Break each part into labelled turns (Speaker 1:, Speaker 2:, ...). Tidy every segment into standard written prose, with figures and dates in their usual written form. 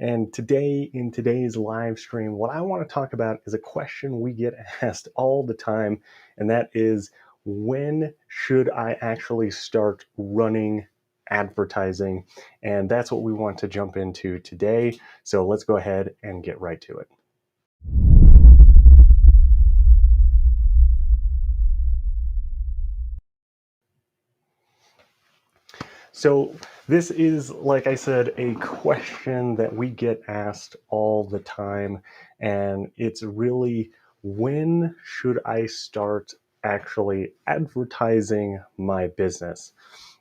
Speaker 1: And today, in today's live stream, what I want to talk about is a question we get asked all the time, and that is, when should I actually start running advertising? And that's what we want to jump into today. So let's go ahead and get right to it. So this is, like I said, a question that we get asked all the time, and it's really, when should I start actually advertising my business?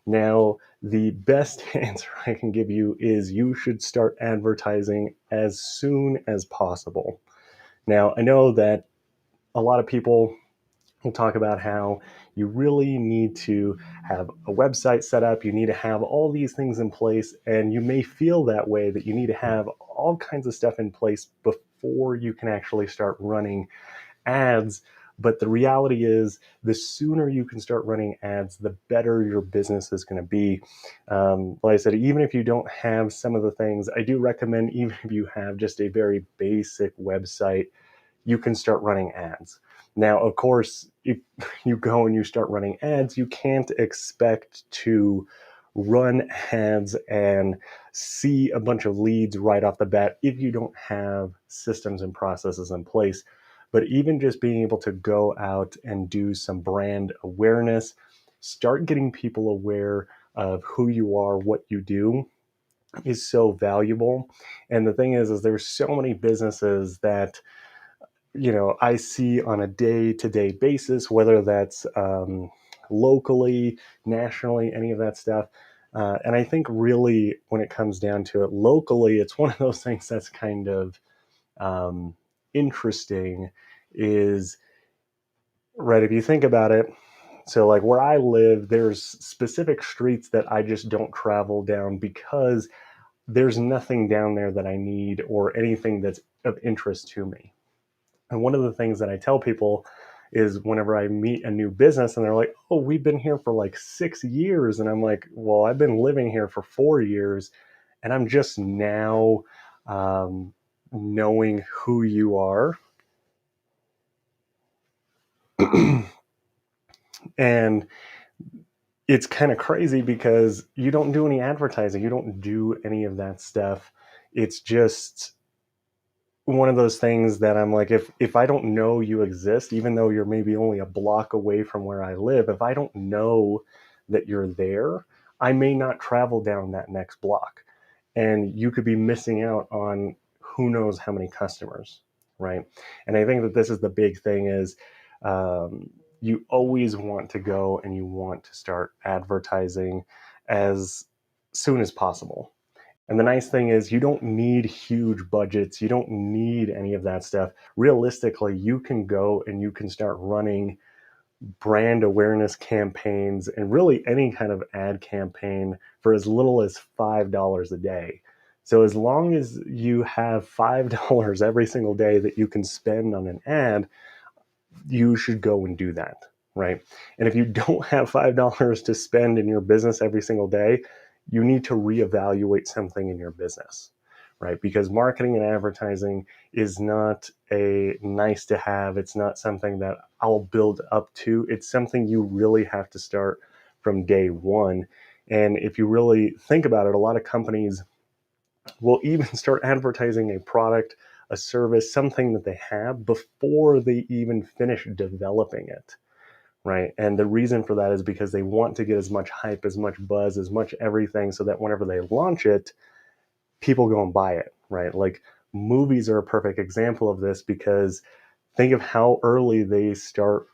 Speaker 1: Now, the best answer I can give you is you should start advertising as soon as possible. Now, I know that a lot of people we'll talk about how you really need to have a website set up. You need to have all these things in place. And you may feel that way, that you need to have all kinds of stuff in place before you can actually start running ads. But the reality is, the sooner you can start running ads, the better your business is going to be. Like I said, even if you don't have some of the things, I do recommend, even if you have just a very basic website, you can start running ads. Now, of course, if you go and you start running ads, you can't expect to run ads and see a bunch of leads right off the bat if you don't have systems and processes in place. But even just being able to go out and do some brand awareness, start getting people aware of who you are, what you do, is so valuable. And the thing is there's so many businesses that I see on a day-to-day basis, whether that's locally, nationally, any of that stuff. And I think really, when it comes down to it, locally, it's one of those things that's kind of um, interesting. Is right, if you think about it. So, like where I live, there's specific streets that I just don't travel down because there's nothing down there that I need or anything that's of interest to me. And one of the things that I tell people is, whenever I meet a new business and they're like, oh, we've been here for like 6 years. And I'm like, well, I've been living here for 4 years, and I'm just now knowing who you are. And it's kind of crazy because you don't do any advertising, you don't do any of that stuff. It's just one of those things that I'm like, if I don't know you exist, even though you're maybe only a block away from where I live, if I don't know that you're there, I may not travel down that next block. And you could be missing out on who knows how many customers, right? And I think that this is the big thing is, you always want to go and you want to start advertising as soon as possible. And the nice thing is, you don't need huge budgets. You don't need any of that stuff. Realistically, you can go and you can start running brand awareness campaigns and really any kind of ad campaign for as little as $5 a day. So as long as you have $5 every single day that you can spend on an ad, you should go and do that, right? And if you don't have $5 to spend in your business every single day, you need to reevaluate something in your business, right? Because marketing and advertising is not a nice to have. It's not something that I'll build up to. It's something you really have to start from day one. And if you really think about it, a lot of companies will even start advertising a product, a service, something that they have before they even finish developing it, right? And the reason for that is because they want to get as much hype, as much buzz, as much everything, so that whenever they launch it, people go and buy it, right? Like, movies are a perfect example of this, because think of how early they start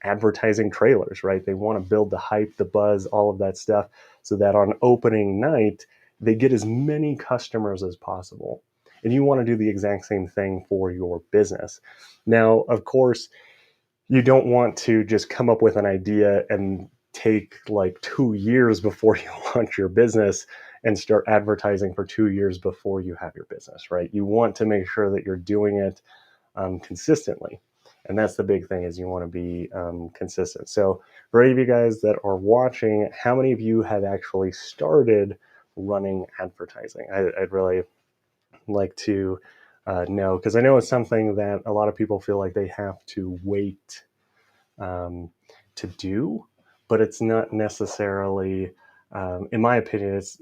Speaker 1: advertising trailers, right? They want to build the hype, the buzz, all of that stuff, so that on opening night, they get as many customers as possible. And you want to do the exact same thing for your business. Now, of course, you don't want to just come up with an idea and take like 2 years before you launch your business and start advertising for 2 years before you have your business, right? You want to make sure that you're doing it consistently. And that's the big thing, is you want to be consistent. So for any of you guys that are watching, how many of you have actually started running advertising? I'd really like to know, because I know it's something that a lot of people feel like they have to wait to do, but it's not necessarily, in my opinion, it's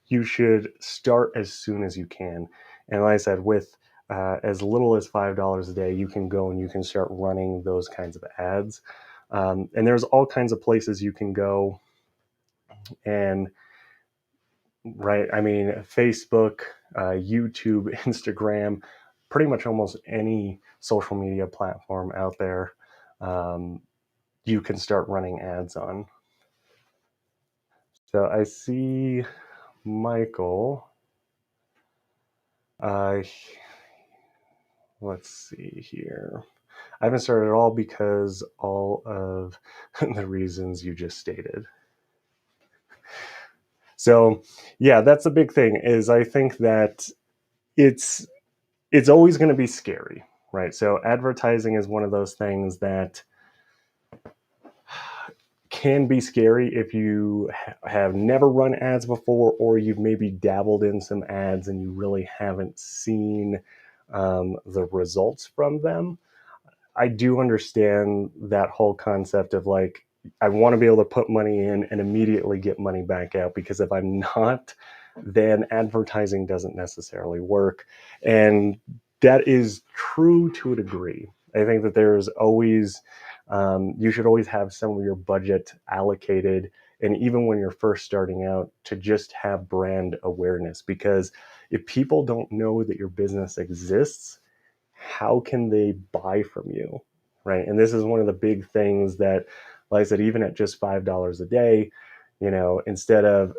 Speaker 1: you should start as soon as you can. And like I said, with as little as $5 a day, you can go and you can start running those kinds of ads. And there's all kinds of places you can go and right. I mean, Facebook, YouTube, Instagram, pretty much almost any social media platform out there, um, you can start running ads on. So I see Michael. Uh, let's see here. I haven't started at all because all of the reasons you just stated. So yeah, that's the big thing is I think that it's it's always going to be scary, right? So advertising is one of those things that can be scary if you have never run ads before, or you've maybe dabbled in some ads and you really haven't seen the results from them. I do understand that whole concept of like, I want to be able to put money in and immediately get money back out, because if I'm not, then advertising doesn't necessarily work. And that is true to a degree. I think that there's always, you should always have some of your budget allocated. And even when you're first starting out, to just have brand awareness, because if people don't know that your business exists, how can they buy from you, right? And this is one of the big things that, like I said, even at just $5 a day, instead of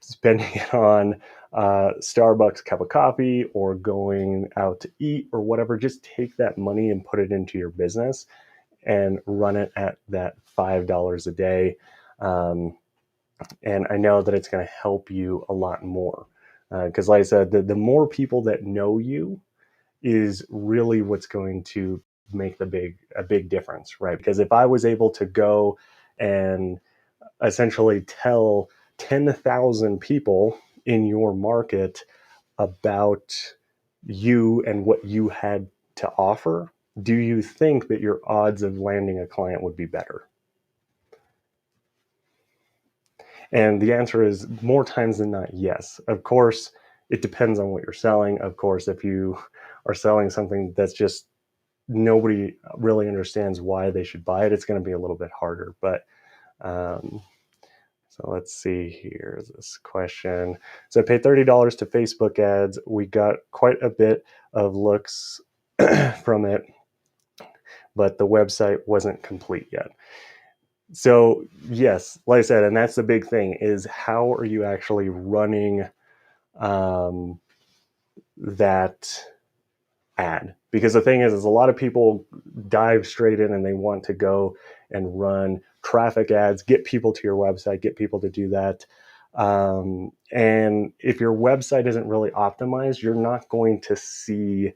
Speaker 1: spending it on Starbucks cup of coffee or going out to eat or whatever, just take that money and put it into your business and run it at that $5 a day. And I know that it's going to help you a lot more. Because like I said, the more people that know you, is really what's going to make a big difference, right? Because if I was able to go and essentially tell 10,000 people in your market about you and what you had to offer, do you think that your odds of landing a client would be better? And the answer is more times than not, yes. Of course, it depends on what you're selling. Of course, if you are selling something that's just nobody really understands why they should buy it, it's going to be a little bit harder. But so let's see here, this question. So I paid $30 to Facebook ads. We got quite a bit of looks from it, but the website wasn't complete yet. So yes, like I said, and that's the big thing, is how are you actually running that ad? Because the thing is a lot of people dive straight in and they want to go and run traffic ads, get people to your website, get people to do that. And if your website isn't really optimized, you're not going to see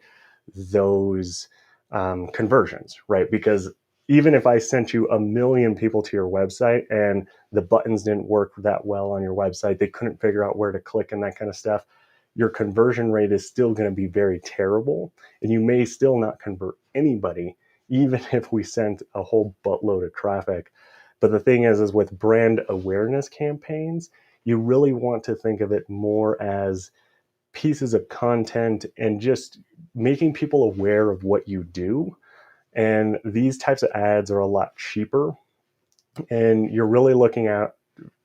Speaker 1: those conversions, right? Because even if I sent you 1 million people to your website and the buttons didn't work that well on your website, they couldn't figure out where to click and that kind of stuff, your conversion rate is still going to be very terrible. And you may still not convert anybody, even if we sent a whole buttload of traffic. But the thing is with brand awareness campaigns, you really want to think of it more as pieces of content and just making people aware of what you do. And these types of ads are a lot cheaper. And you're really looking at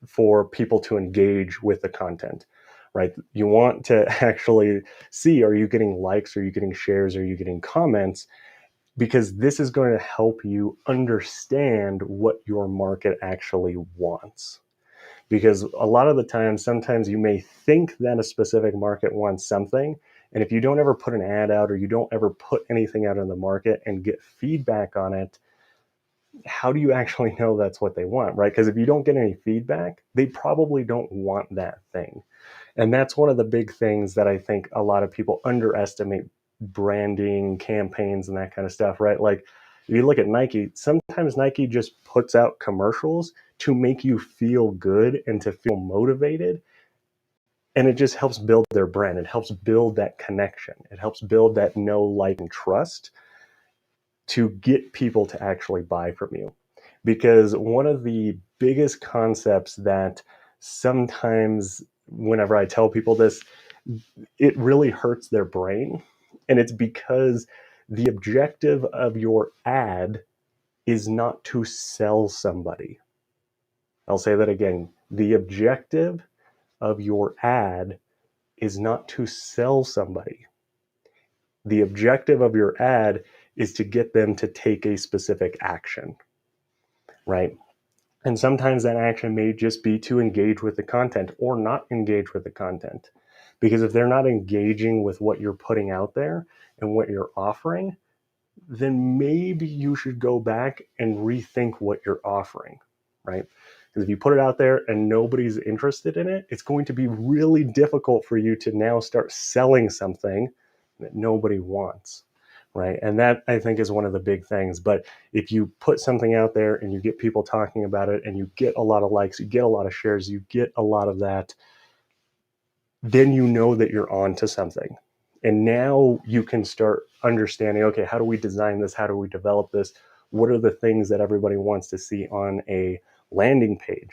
Speaker 1: for people to engage with the content, right? You want to actually see, are you getting likes? Are you getting shares? Are you getting comments? Because this is going to help you understand what your market actually wants. Because a lot of the time, sometimes you may think that a specific market wants something. And if you don't ever put an ad out or you don't ever put anything out in the market and get feedback on it, how do you actually know that's what they want, right? Because if you don't get any feedback, they probably don't want that thing. And that's one of the big things that I think a lot of people underestimate branding campaigns and that kind of stuff, right? Like if you look at Nike, sometimes Nike just puts out commercials to make you feel good and to feel motivated. And it just helps build their brand. It helps build that connection. It helps build that know, like, and trust to get people to actually buy from you. Because one of the biggest concepts that sometimes, whenever I tell people this, it really hurts their brain. And it's because the objective of your ad is not to sell somebody. I'll say that again. The objective of your ad is not to sell somebody. The objective of your ad is to get them to take a specific action, right? And sometimes that action may just be to engage with the content or not engage with the content. Because if they're not engaging with what you're putting out there and what you're offering, then maybe you should go back and rethink what you're offering, right? Because if you put it out there and nobody's interested in it, it's going to be really difficult for you to now start selling something that nobody wants, right? And that, I think, is one of the big things. But if you put something out there and you get people talking about it and you get a lot of likes, you get a lot of shares, you get a lot of that, then you know that you're on to something. And now you can start understanding, okay, how do we design this? How do we develop this? What are the things that everybody wants to see on a landing page?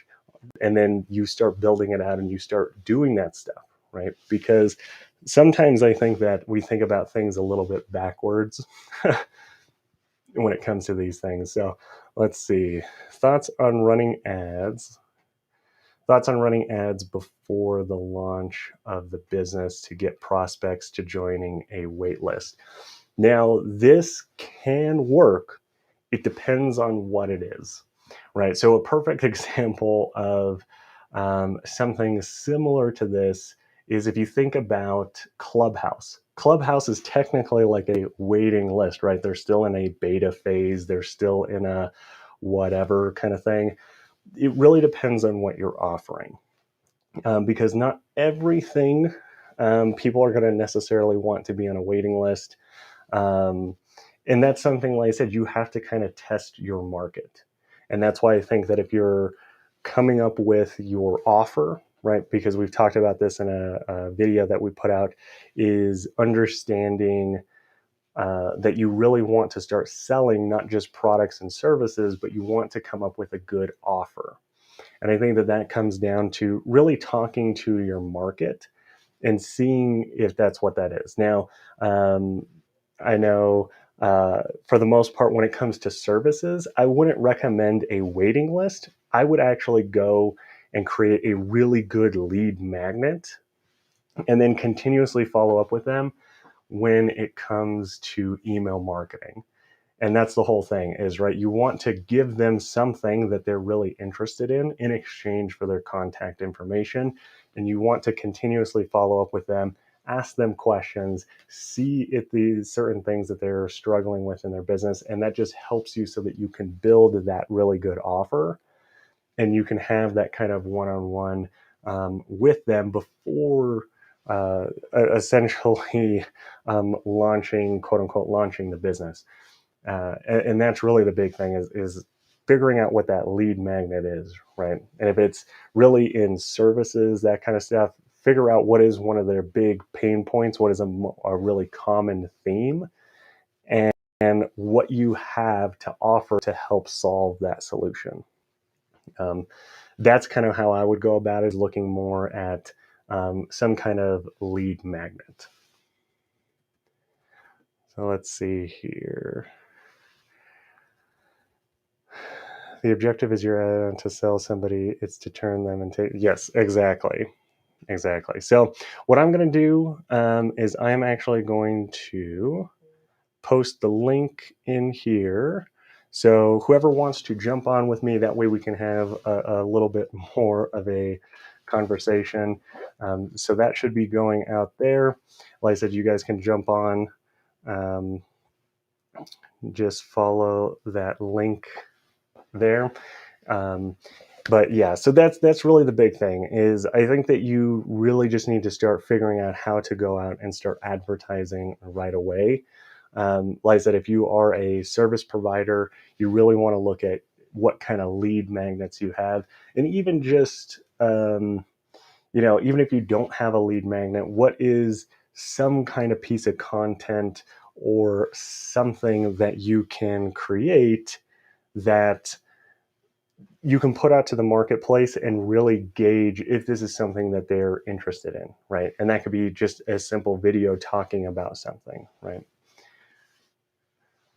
Speaker 1: And then you start building it out and you start doing that stuff, right? Because sometimes I think that we think about things a little bit backwards when it comes to these things. So let's see. Thoughts on running ads before the launch of the business to get prospects to joining a wait list. Now, this can work. It depends on what it is, right? So a perfect example of something similar to this is if you think about Clubhouse. Clubhouse is technically like a waiting list, right? They're still in a beta phase. They're still in a whatever kind of thing. It really depends on what you're offering, because not everything people are going to necessarily want to be on a waiting list. And that's something, like I said, you have to kind of test your market. And that's why I think that if you're coming up with your offer, right, because we've talked about this in a video that we put out, is understanding that you really want to start selling not just products and services, but you want to come up with a good offer. And I think that that comes down to really talking to your market and seeing if that's what that is. Now, I know for the most part, when it comes to services, I wouldn't recommend a waiting list. I would actually go and create a really good lead magnet and then continuously follow up with them when it comes to email marketing. And that's the whole thing is, right, you want to give them something that they're really interested in exchange for their contact information. And you want to continuously follow up with them, ask them questions, see if these certain things that they're struggling with in their business. And that just helps you so that you can build that really good offer and you can have that kind of one-on-one with them before essentially launching, quote unquote, launching the business. And that's really the big thing is figuring out what that lead magnet is, right? And if it's really in services, that kind of stuff, figure out what is one of their big pain points, what is a really common theme, and what you have to offer to help solve that solution. That's kind of how I would go about it, is looking more at some kind of lead magnet. So let's see here. The objective is your to sell somebody. It's to turn them into, yes, exactly. So what I'm going to do is I'm actually going to post the link in here. So whoever wants to jump on with me, that way we can have a little bit more of a conversation. So that should be going out there. Like I said, you guys can jump on. Just follow that link there. But yeah, so that's really the big thing is I think that you really just need to start figuring out how to go out and start advertising right away. Like I said, if you are a service provider, you really want to look at what kind of lead magnets you have, and even just even if you don't have a lead magnet, what is some kind of piece of content or something that you can create that you can put out to the marketplace and really gauge if this is something that they're interested in, right? And that could be just a simple video talking about something, right?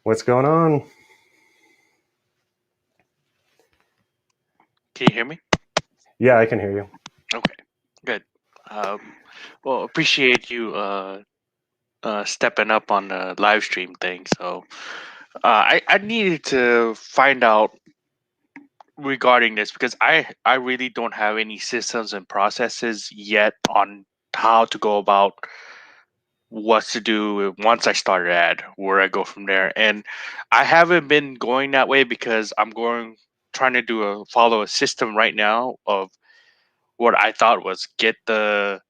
Speaker 1: What's going on?
Speaker 2: Can you hear me?
Speaker 1: Yeah, I can hear you.
Speaker 2: Okay, good. Well, appreciate you stepping up on the live stream thing. So I needed to find out regarding this because I really don't have any systems and processes yet on how to go about what to do once I start an ad, where I go from there. And I haven't been going that way because I'm going trying to follow a system right now of what I thought was get the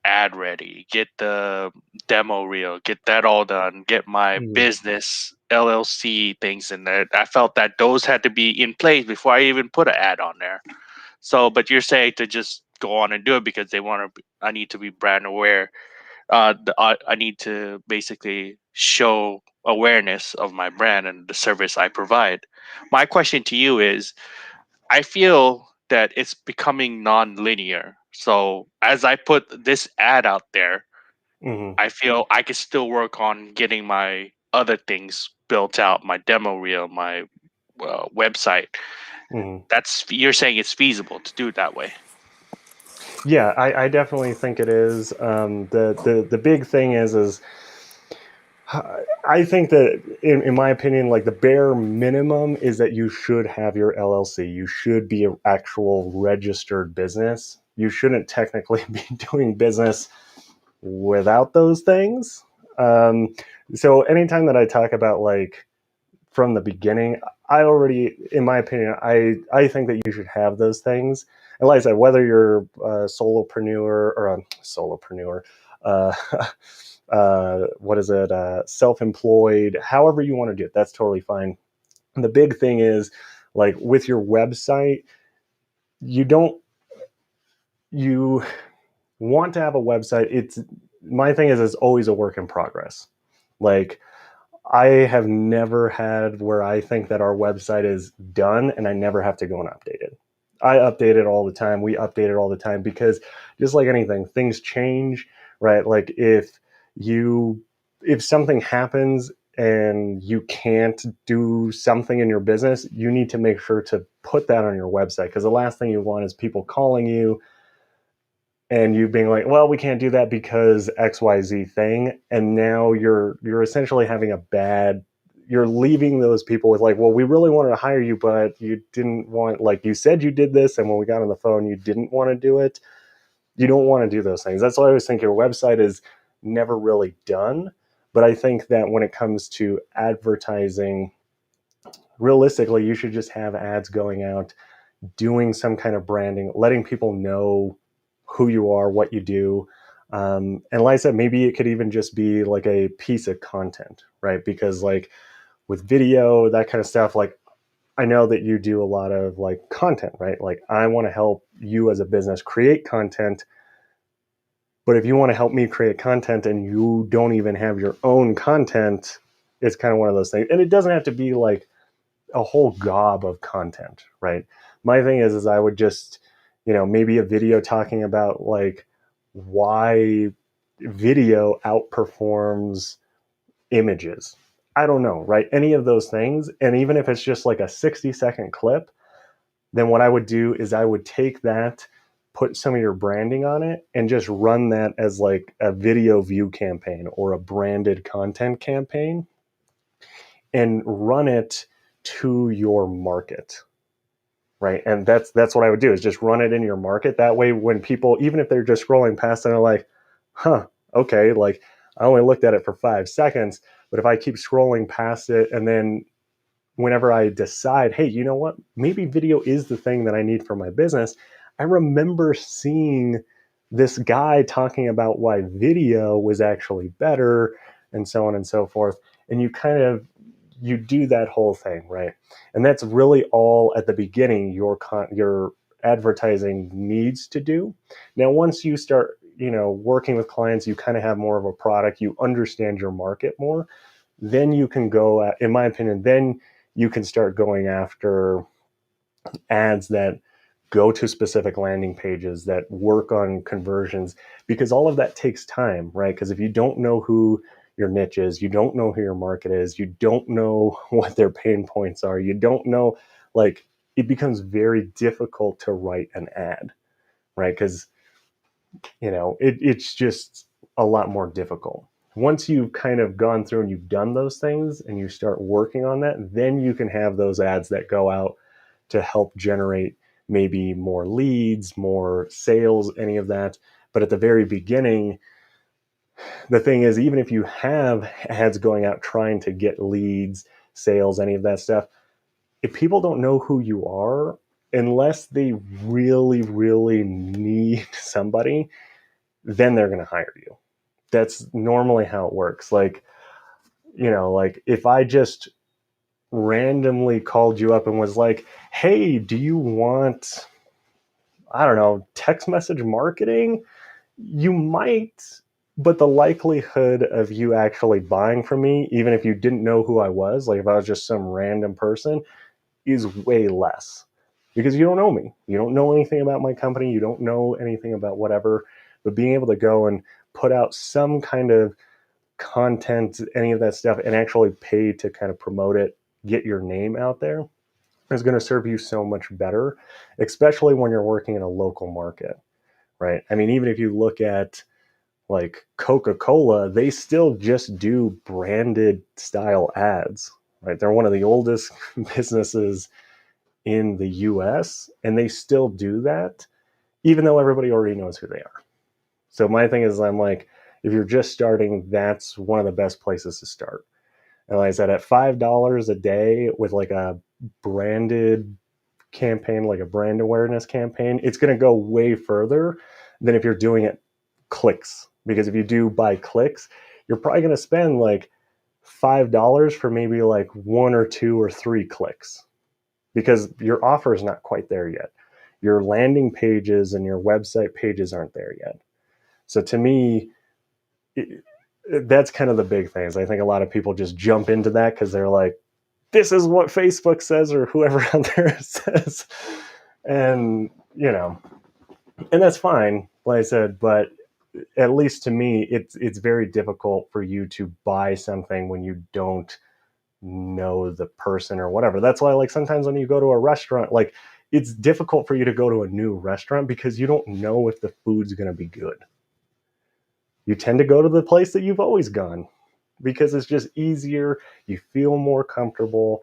Speaker 2: ad ready, get the demo reel, get that all done, get my
Speaker 1: Mm-hmm.
Speaker 2: business LLC things in there. I felt that those had to be in place before I even put an ad on there. So, but you're saying to just go on and do it because they want to. I need to be brand aware. I need to basically show awareness of my brand and the service I provide. My question to you is I feel that it's becoming non-linear. So as I put this ad out there,
Speaker 1: Mm-hmm.
Speaker 2: I feel I can still work on getting my other things built out, my demo reel, my website.
Speaker 1: Mm-hmm.
Speaker 2: That's you're saying it's feasible to do it that way.
Speaker 1: Yeah, I definitely think it is. The big thing is I think that in my opinion, like the bare minimum is that you should have your LLC. You should be an actual registered business. You shouldn't technically be doing business without those things. Um, so anytime that I talk about like from the beginning, I already, in my opinion, I think that you should have those things. And like I said, whether you're a solopreneur or a solopreneur, uh, what is it, self-employed, however you want to do it, that's totally fine. And the big thing is, like with your website, you don't you want to have a website. It's my thing is it's always a work in progress. Like I have never had where I think that our website is done and I never have to go and update it. I update it all the time. We update it all the time because just like anything, things change, right? Like you if something happens and you can't do something in your business, you need to make sure to put that on your website because the last thing you want is people calling you and you being like, well, we can't do that because XYZ thing. And now you're essentially having a bad you're leaving those people with like, well, we really wanted to hire you, but you didn't want like you said you did this, and when we got on the phone, you didn't want to do it. You don't want to do those things. That's why I always think your website is never really done. But I think that when it comes to advertising, realistically, you should just have ads going out doing some kind of branding, letting people know who you are, what you do. And like I said, maybe it could even just be like a piece of content, right? Because like with video, that kind of stuff, like I know that you do a lot of like content, right? Like I want to help you as a business create content. But if you want to help me create content and you don't even have your own content, it's kind of one of those things. And it doesn't have to be like a whole gob of content, right? My thing is I would just, maybe a video talking about like why video outperforms images. I don't know, right? Any of those things. And even if it's just like a 60-second clip, then what I would do is I would take that, put some of your branding on it, and just run that as like a video view campaign or a branded content campaign and run it to your market, right? And that's what I would do is just run it in your market. That way, when people, even if they're just scrolling past and they're like, huh, okay, like I only looked at it for 5 seconds, but if I keep scrolling past it and then whenever I decide, hey, you know what, maybe video is the thing that I need for my business, I remember seeing this guy talking about why video was actually better and so on and so forth. And you do that whole thing, right? And that's really all at the beginning. Your advertising needs to do. Now, once you start, working with clients, you kind of have more of a product, you understand your market more, then you can go, in my opinion, then you can start going after ads that go to specific landing pages that work on conversions, because all of that takes time, right? Because if you don't know who your niche is, you don't know who your market is, you don't know what their pain points are, you don't know, like, it becomes very difficult to write an ad, right? Because it's just a lot more difficult. Once you've kind of gone through and you've done those things and you start working on that, then you can have those ads that go out to help generate maybe more leads, more sales, any of that. But at the very beginning, the thing is, even if you have ads going out trying to get leads, sales, any of that stuff, if people don't know who you are, unless they really, really need somebody, then they're going to hire you. That's normally how it works. Like, like if I just randomly called you up and was like, hey, do you want, I don't know, text message marketing? You might, but the likelihood of you actually buying from me, even if you didn't know who I was, like if I was just some random person, is way less, because you don't know me. You don't know anything about my company. You don't know anything about whatever. But being able to go and put out some kind of content, any of that stuff, and actually pay to kind of promote it, get your name out there, is going to serve you so much better, especially when you're working in a local market, right? I mean, even if you look at like Coca-Cola, they still just do branded style ads, right? They're one of the oldest businesses in the US, and they still do that, even though everybody already knows who they are. So my thing is, I'm like, if you're just starting, that's one of the best places to start. And like I said, at $5 a day with like a branded campaign, like a brand awareness campaign, it's going to go way further than if you're doing it clicks. Because if you do by clicks, you're probably going to spend like $5 for maybe like one or two or three clicks, because your offer is not quite there yet. Your landing pages and your website pages aren't there yet. So to me, that's kind of the big things. I think a lot of people just jump into that because they're like, this is what Facebook says or whoever out there says. And, and that's fine, like I said, but at least to me, it's very difficult for you to buy something when you don't know the person or whatever. That's why, like, sometimes when you go to a restaurant, like, it's difficult for you to go to a new restaurant because you don't know if the food's going to be good. You tend to go to the place that you've always gone because it's just easier. You feel more comfortable,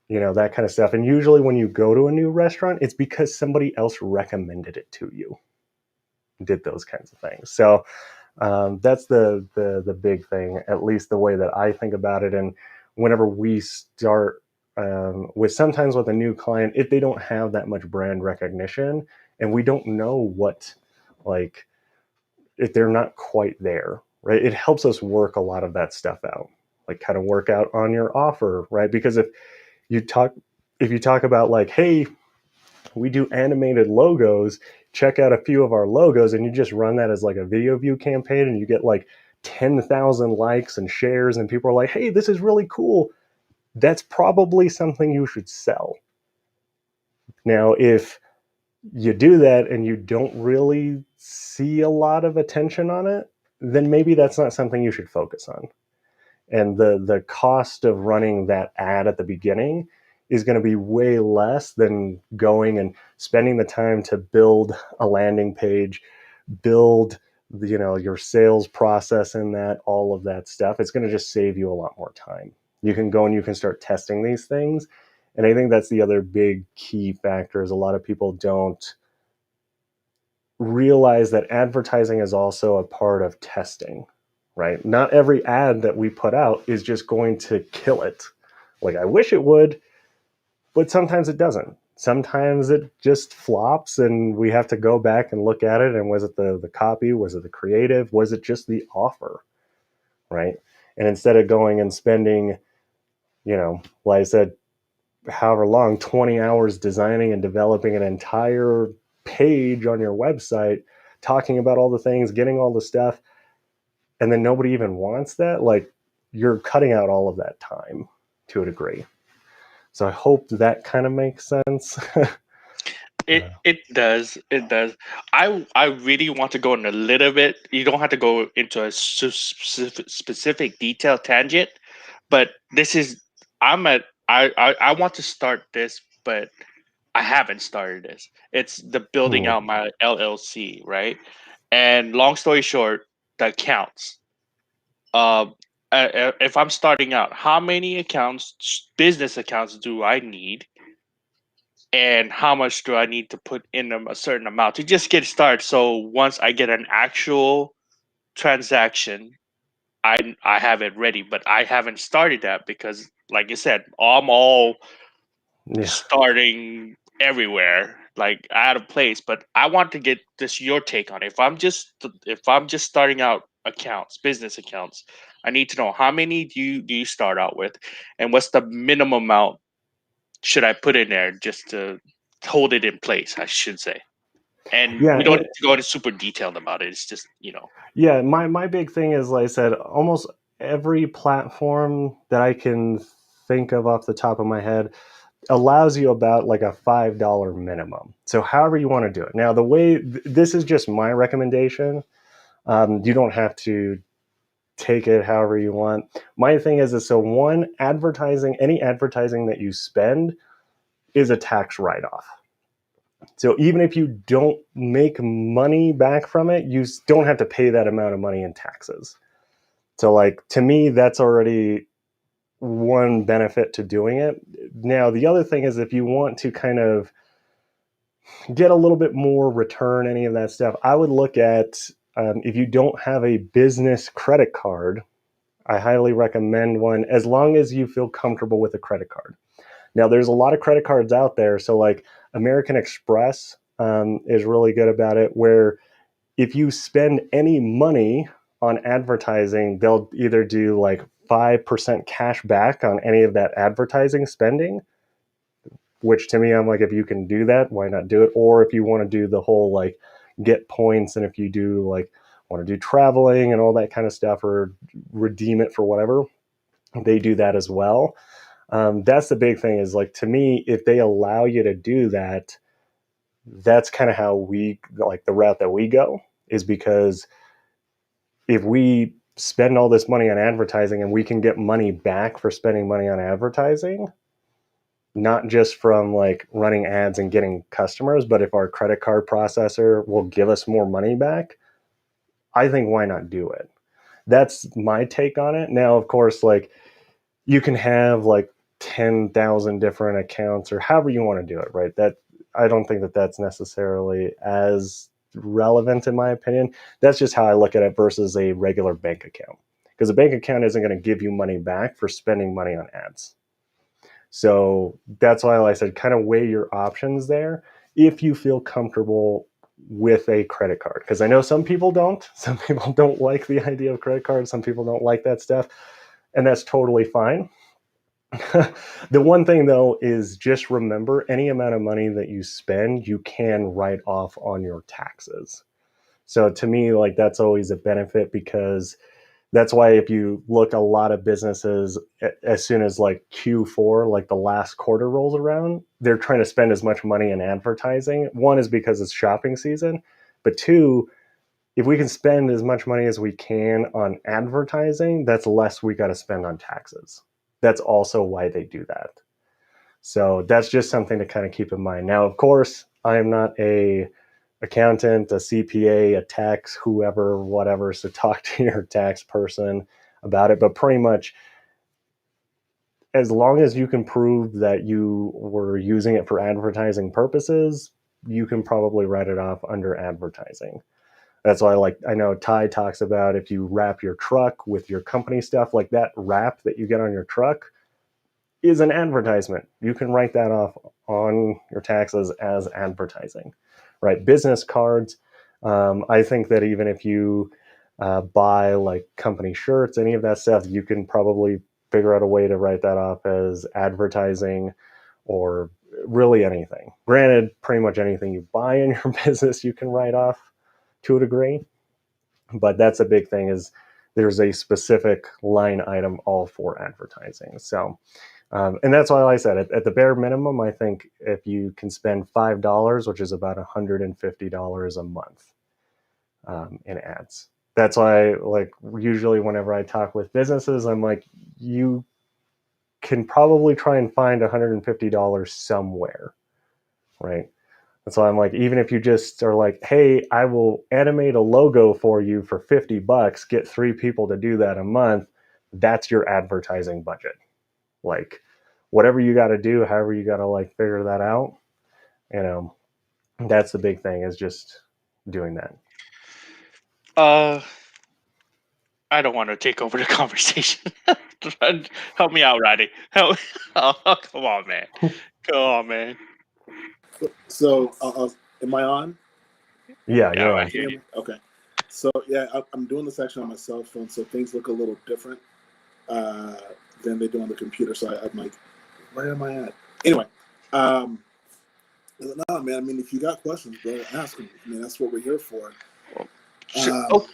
Speaker 1: that kind of stuff. And usually when you go to a new restaurant, it's because somebody else recommended it to you, did those kinds of things. So that's the big thing, at least the way that I think about it. And whenever we start with, sometimes with a new client, if they don't have that much brand recognition and we don't know what, like, if they're not quite there, right? It helps us work a lot of that stuff out, like kind of work out on your offer, right? Because you talk if you talk about like, hey, we do animated logos, check out a few of our logos, and you just run that as like a video view campaign, and you get like 10,000 likes and shares, and people are like, hey, this is really cool. That's probably something you should sell. Now, if you do that and you don't really see a lot of attention on it, then maybe that's not something you should focus on. And the cost of running that ad at the beginning is going to be way less than going and spending the time to build a landing page, build your sales process in that, all of that stuff. It's going to just save you a lot more time. You can go and you can start testing these things. And I think that's the other big key factor, is a lot of people don't realize that advertising is also a part of testing, right? Not every ad that we put out is just going to kill it. Like, I wish it would, but sometimes it doesn't. Sometimes it just flops and we have to go back and look at it. And was it the copy? Was it the creative? Was it just the offer, right? And instead of going and spending, like I said, however long, 20 hours designing and developing an entire page on your website, talking about all the things, getting all the stuff, and then nobody even wants that, like you're cutting out all of that time to a degree. So I hope that kind of makes sense.
Speaker 2: It does, it does. I really want to go in a little bit. You don't have to go into a specific detail tangent, but this is I'm at I want to start this, but I haven't started this. It's the building
Speaker 1: Hmm.
Speaker 2: out my LLC, right? And long story short, the accounts. Uh, if I'm starting out, how many accounts, business accounts, do I need? And how much do I need to put in them a certain amount to just get started? So once I get an actual transaction, I have it ready, but I haven't started that because, like I said, I'm all
Speaker 1: Yeah.
Speaker 2: starting everywhere, like out of place. But I want to get this your take on it. If I'm just starting out accounts, business accounts, I need to know how many do you start out with, and what's the minimum amount should I put in there just to hold it in place, I should say. And
Speaker 1: Yeah.
Speaker 2: we don't need to go into super detailed about it. It's just,
Speaker 1: Yeah. My big thing is, like I said, almost every platform that I can think of off the top of my head allows you about like a $5 minimum. So however you want to do it. Now, the way this is just my recommendation. You don't have to take it however you want. My thing is so one, advertising, any advertising that you spend is a tax write off. So even if you don't make money back from it, you don't have to pay that amount of money in taxes. So, like, to me, that's already one benefit to doing it. Now, the other thing is if you want to kind of get a little bit more return, any of that stuff, I would look at if you don't have a business credit card, I highly recommend one as long as you feel comfortable with a credit card. Now, there's a lot of credit cards out there. So, like American Express is really good about it, where if you spend any money on advertising, they'll either do like 5% cash back on any of that advertising spending, which to me, I'm like, if you can do that, why not do it? Or if you want to do the whole like get points, and if you do like want to do traveling and all that kind of stuff, or redeem it for whatever, they do that as well. That's the big thing is, like, to me, if they allow you to do that, that's kind of how we like the route that we go, is because if we spend all this money on advertising and we can get money back for spending money on advertising, not just from like running ads and getting customers, but if our credit card processor will give us more money back, I think why not do it? That's my take on it. Now, of course, like you can have like 10,000 different accounts or however you want to do it, right? That I don't think that that's necessarily as relevant in my opinion. That's just how I look at it versus a regular bank account. Because a bank account isn't going to give you money back for spending money on ads. So that's why I said kind of weigh your options there if you feel comfortable with a credit card. Because I know some people don't. Some people don't like the idea of credit cards. Some people don't like that stuff. And that's totally fine. The one thing though is just remember any amount of money that you spend, you can write off on your taxes. So to me, like that's always a benefit because that's why if you look, a lot of businesses, as soon as like Q4, like the last quarter rolls around, they're trying to spend as much money in advertising. One is because it's shopping season, but two, if we can spend as much money as we can on advertising, that's less we got to spend on taxes. That's also why they do that. So that's just something to kind of keep in mind. Now, of course, I am not a accountant, a CPA, a tax, whoever, whatever. So talk to your tax person about it. But pretty much, as long as you can prove that you were using it for advertising purposes, you can probably write it off under advertising. That's why, like, I know Ty talks about if you wrap your truck with your company stuff, like that wrap that you get on your truck is an advertisement. You can write that off on your taxes as advertising, right? Business cards. I think that even if you buy like company shirts, any of that stuff, you can probably figure out a way to write that off as advertising. or really anything. Granted, pretty much anything you buy in your business you can write off to a degree, but that's a big thing is there's a specific line item all for advertising. So and that's why I said at the bare minimum, I think if you can spend $5, which is about $150 a month in ads. That's why, like, usually whenever I talk with businesses, I'm like, you can probably try and find $150 somewhere, right? That's why I'm like, even if you just are like, hey, I will animate a logo for you for $50, get 3 people to do that a month, that's your advertising budget. Like, whatever you got to do, however you got to like figure that out, you know, that's the big thing is just doing that.
Speaker 2: Uh, I don't want to take over the conversation. Help me out, Roddy. Help. Oh, come on, man. Come on, man.
Speaker 3: So, am I on?
Speaker 1: Yeah,
Speaker 2: Yeah,
Speaker 1: you're
Speaker 2: I
Speaker 1: on.
Speaker 2: hear you.
Speaker 3: Okay. So, yeah, I'm doing this actually on my cell phone, so things look a little different uh, than they do on the computer. So I'm like, where am I at? Anyway, no, man. I mean, if you got questions, bro, ask them. I mean, that's what we're here for.
Speaker 2: Oh,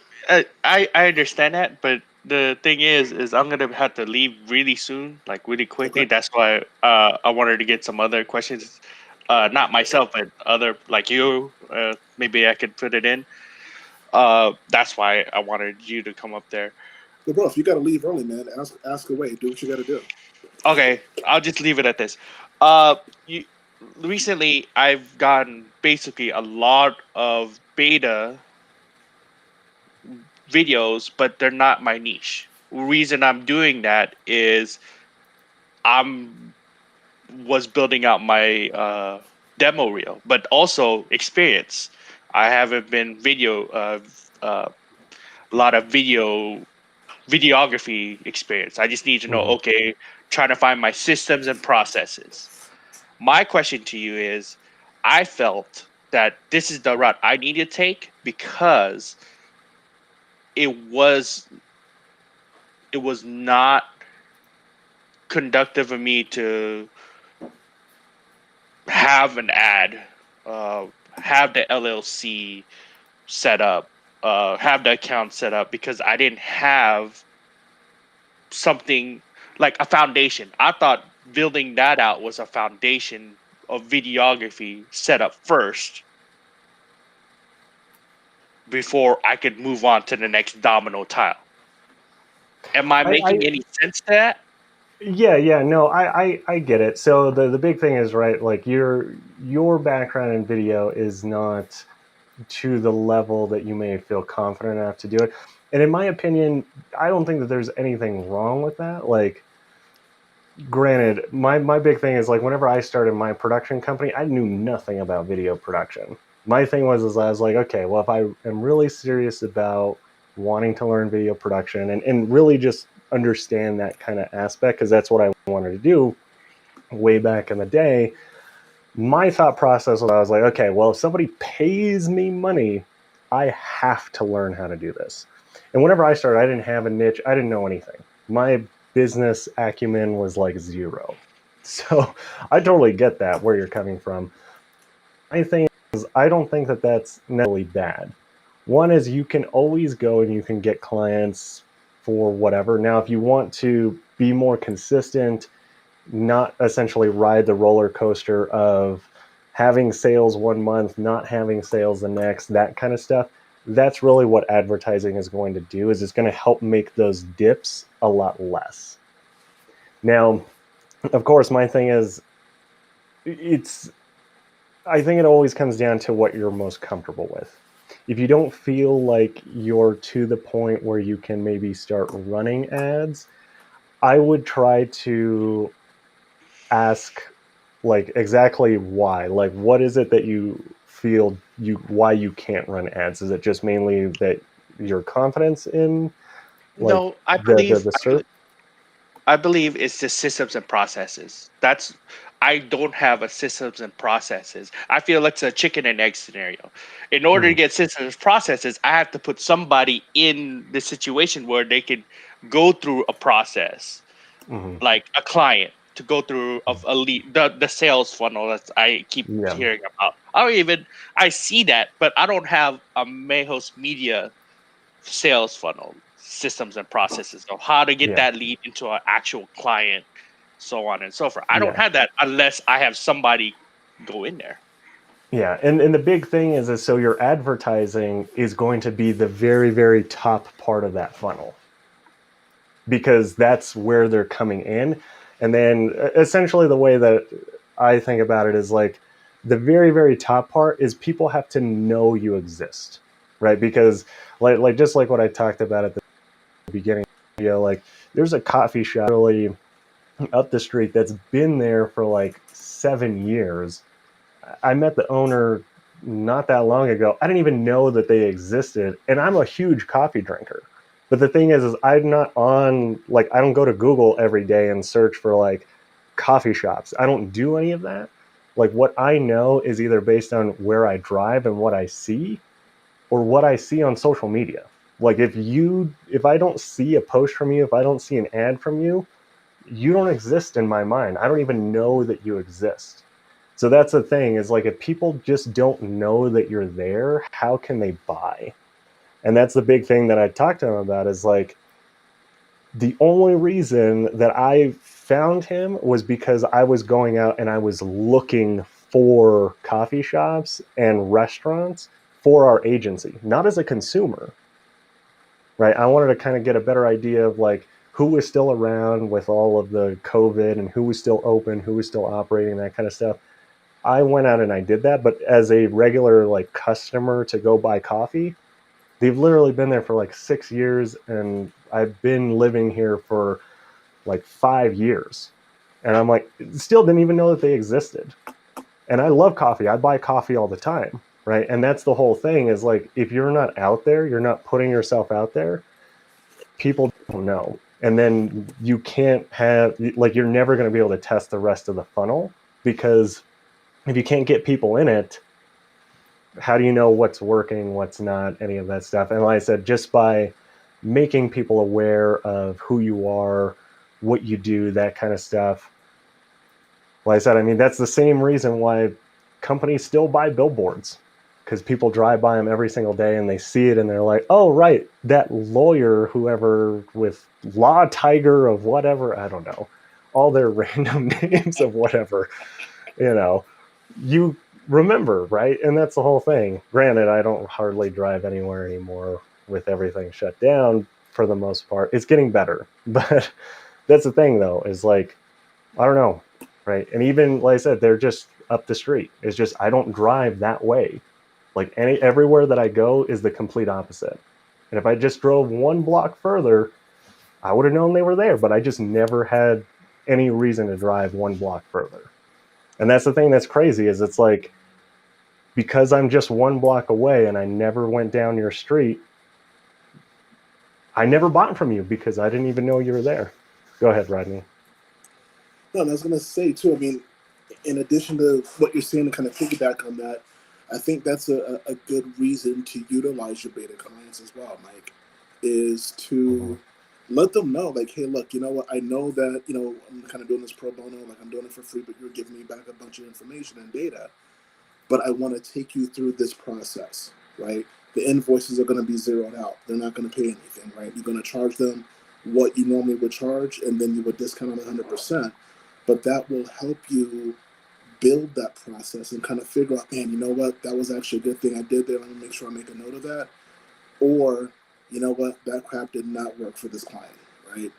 Speaker 2: I understand that, but the thing is I'm gonna have to leave really soon, like really quickly.
Speaker 3: Okay.
Speaker 2: That's why I wanted to get some other questions, not myself, but other like you. Maybe I could put it in. That's why I wanted you to come up there.
Speaker 3: But bro, if you got to leave early, man, ask away. Do what you got to do.
Speaker 2: Okay, I'll just leave it at this. You recently I've gotten basically a lot of beta videos, but they're not my niche. Reason I'm doing that is I'm was building out my demo reel, but also experience. I haven't been a lot of videography experience. I just need to know,
Speaker 1: Mhm.
Speaker 2: okay, trying to find my systems and processes. My question to you is, I felt that this is the route I need to take because it was it was not conductive of me to have an ad, have the LLC set up, have the account set up because I didn't have something like a foundation. I thought building that out was a foundation of videography set up first before I could move on to the next domino tile. Am I
Speaker 1: I
Speaker 2: making any sense to that?
Speaker 1: Yeah, no, I get it. So the big thing is, right, like your background in video is not to the level that you may feel confident enough to do it. And in my opinion, I don't think that there's anything wrong with that. Like, granted, my big thing is like whenever I started my production company, I knew nothing about video production. My thing was is I was like, okay, well, if I am really serious about wanting to learn video production and really just understand that kind of aspect, because that's what I wanted to do way back in the day, my thought process was I was like, okay, well, if somebody pays me money, I have to learn how to do this. And whenever I started, I didn't have a niche. I didn't know anything. My business acumen was like zero. So I totally get that where you're coming from. My thing is, I don't think that that's necessarily bad. One is you can always go and you can get clients for whatever. Now, if you want to be more consistent, not essentially ride the roller coaster of having sales one month, not having sales the next, that kind of stuff. That's really what advertising is going to do is it's going to help make those dips a lot less. Now, of course, my thing is it's I think it always comes down to what you're most comfortable with. If you don't feel like you're to the point where you can maybe start running ads, I would try to ask like exactly why, like what is it that you feel you why you can't run ads? Is it just mainly that your confidence in like
Speaker 2: No, I
Speaker 1: the
Speaker 2: believe
Speaker 1: the serve?
Speaker 2: I believe it's the systems and processes. That's I don't have a systems and processes. I feel like it's a chicken and egg scenario. In order to
Speaker 1: Mm-hmm.
Speaker 2: get systems and processes, I have to put somebody in the situation where they can go through a process,
Speaker 1: Mm-hmm.
Speaker 2: like a client. to go through of a lead, the sales funnel that I keep
Speaker 1: Yeah.
Speaker 2: hearing about. I see that, but I don't have a Mayhost Media sales funnel systems and processes of how to get
Speaker 1: Yeah.
Speaker 2: that lead into an actual client, so on and so forth. I don't
Speaker 1: Yeah.
Speaker 2: have that unless I have somebody go in there.
Speaker 1: Yeah, and the big thing is so your advertising is going to be the very, very top part of that funnel, because that's where they're coming in. And then essentially the way that I think about it is like the very, very top part is people have to know you exist, right? Because like just like what I talked about at the beginning, like there's a coffee shop really up the street that's been there for like 7 years. I met the owner not that long ago. I didn't even know that they existed, and I'm a huge coffee drinker. But the thing is I'm not on, like, I don't go to Google every day and search for like coffee shops. I don't do any of that. Like, what I know is either based on where I drive and what I see, or what I see on social media. Like, if I don't see a post from you, if I don't see an ad from you, you don't exist in my mind. I don't even know that you exist. So that's the thing, is like if people just don't know that you're there, how can they buy? And that's the big thing that I talked to him about, is like the only reason that I found him was because I was going out and I was looking for coffee shops and restaurants for our agency, not as a consumer, right? I wanted to kind of get a better idea of like who was still around with all of the COVID and who was still open, who was still operating, that kind of stuff. I went out and I did that, but as a regular like customer to go buy coffee, they've literally been there for like 6 years, and I've been living here for like 5 years. And I'm like, still didn't even know that they existed. And I love coffee. I buy coffee all the time, right? And that's the whole thing, is like if you're not out there, you're not putting yourself out there, people don't know. And then you can't have, like, you're never going to be able to test the rest of the funnel, because if you can't get people in it, how do you know what's working, what's not, any of that stuff? And like I said, just by making people aware of who you are, what you do, that kind of stuff. Like I said, I mean, that's the same reason why companies still buy billboards, because people drive by them every single day and they see it and they're like, oh, right, that lawyer, whoever with Law Tiger of whatever, I don't know, all their random names of whatever, you remember, right? And that's the whole thing. Granted, I don't hardly drive anywhere anymore with everything shut down for the most part. It's getting better. But that's the thing, though, is like, I don't know, right? And even, like I said, they're just up the street. It's just I don't drive that way. Like everywhere that I go is the complete opposite. And if I just drove one block further, I would have known they were there, but I just never had any reason to drive one block further. And that's the thing that's crazy, is it's like, because I'm just one block away and I never went down your street, I never bought from you because I didn't even know you were there. Go ahead, Rodney.
Speaker 3: No, and I was going to say, too, I mean, in addition to what you're saying, to kind of piggyback on that, I think that's a good reason to utilize your beta clients as well, Mike, is to let them know, like, hey, look, you know what, I know that, I'm kind of doing this pro bono, like I'm doing it for free, but you're giving me back a bunch of information and data, but I want to take you through this process, right? The invoices are going to be zeroed out. They're not going to pay anything, right? You're going to charge them what you normally would charge, and then you would discount it 100%. But that will help you build that process and kind of figure out, man, you know what, that was actually a good thing I did there. Let me make sure I make a note of that. Or, you know what, that crap did not work for this client, right?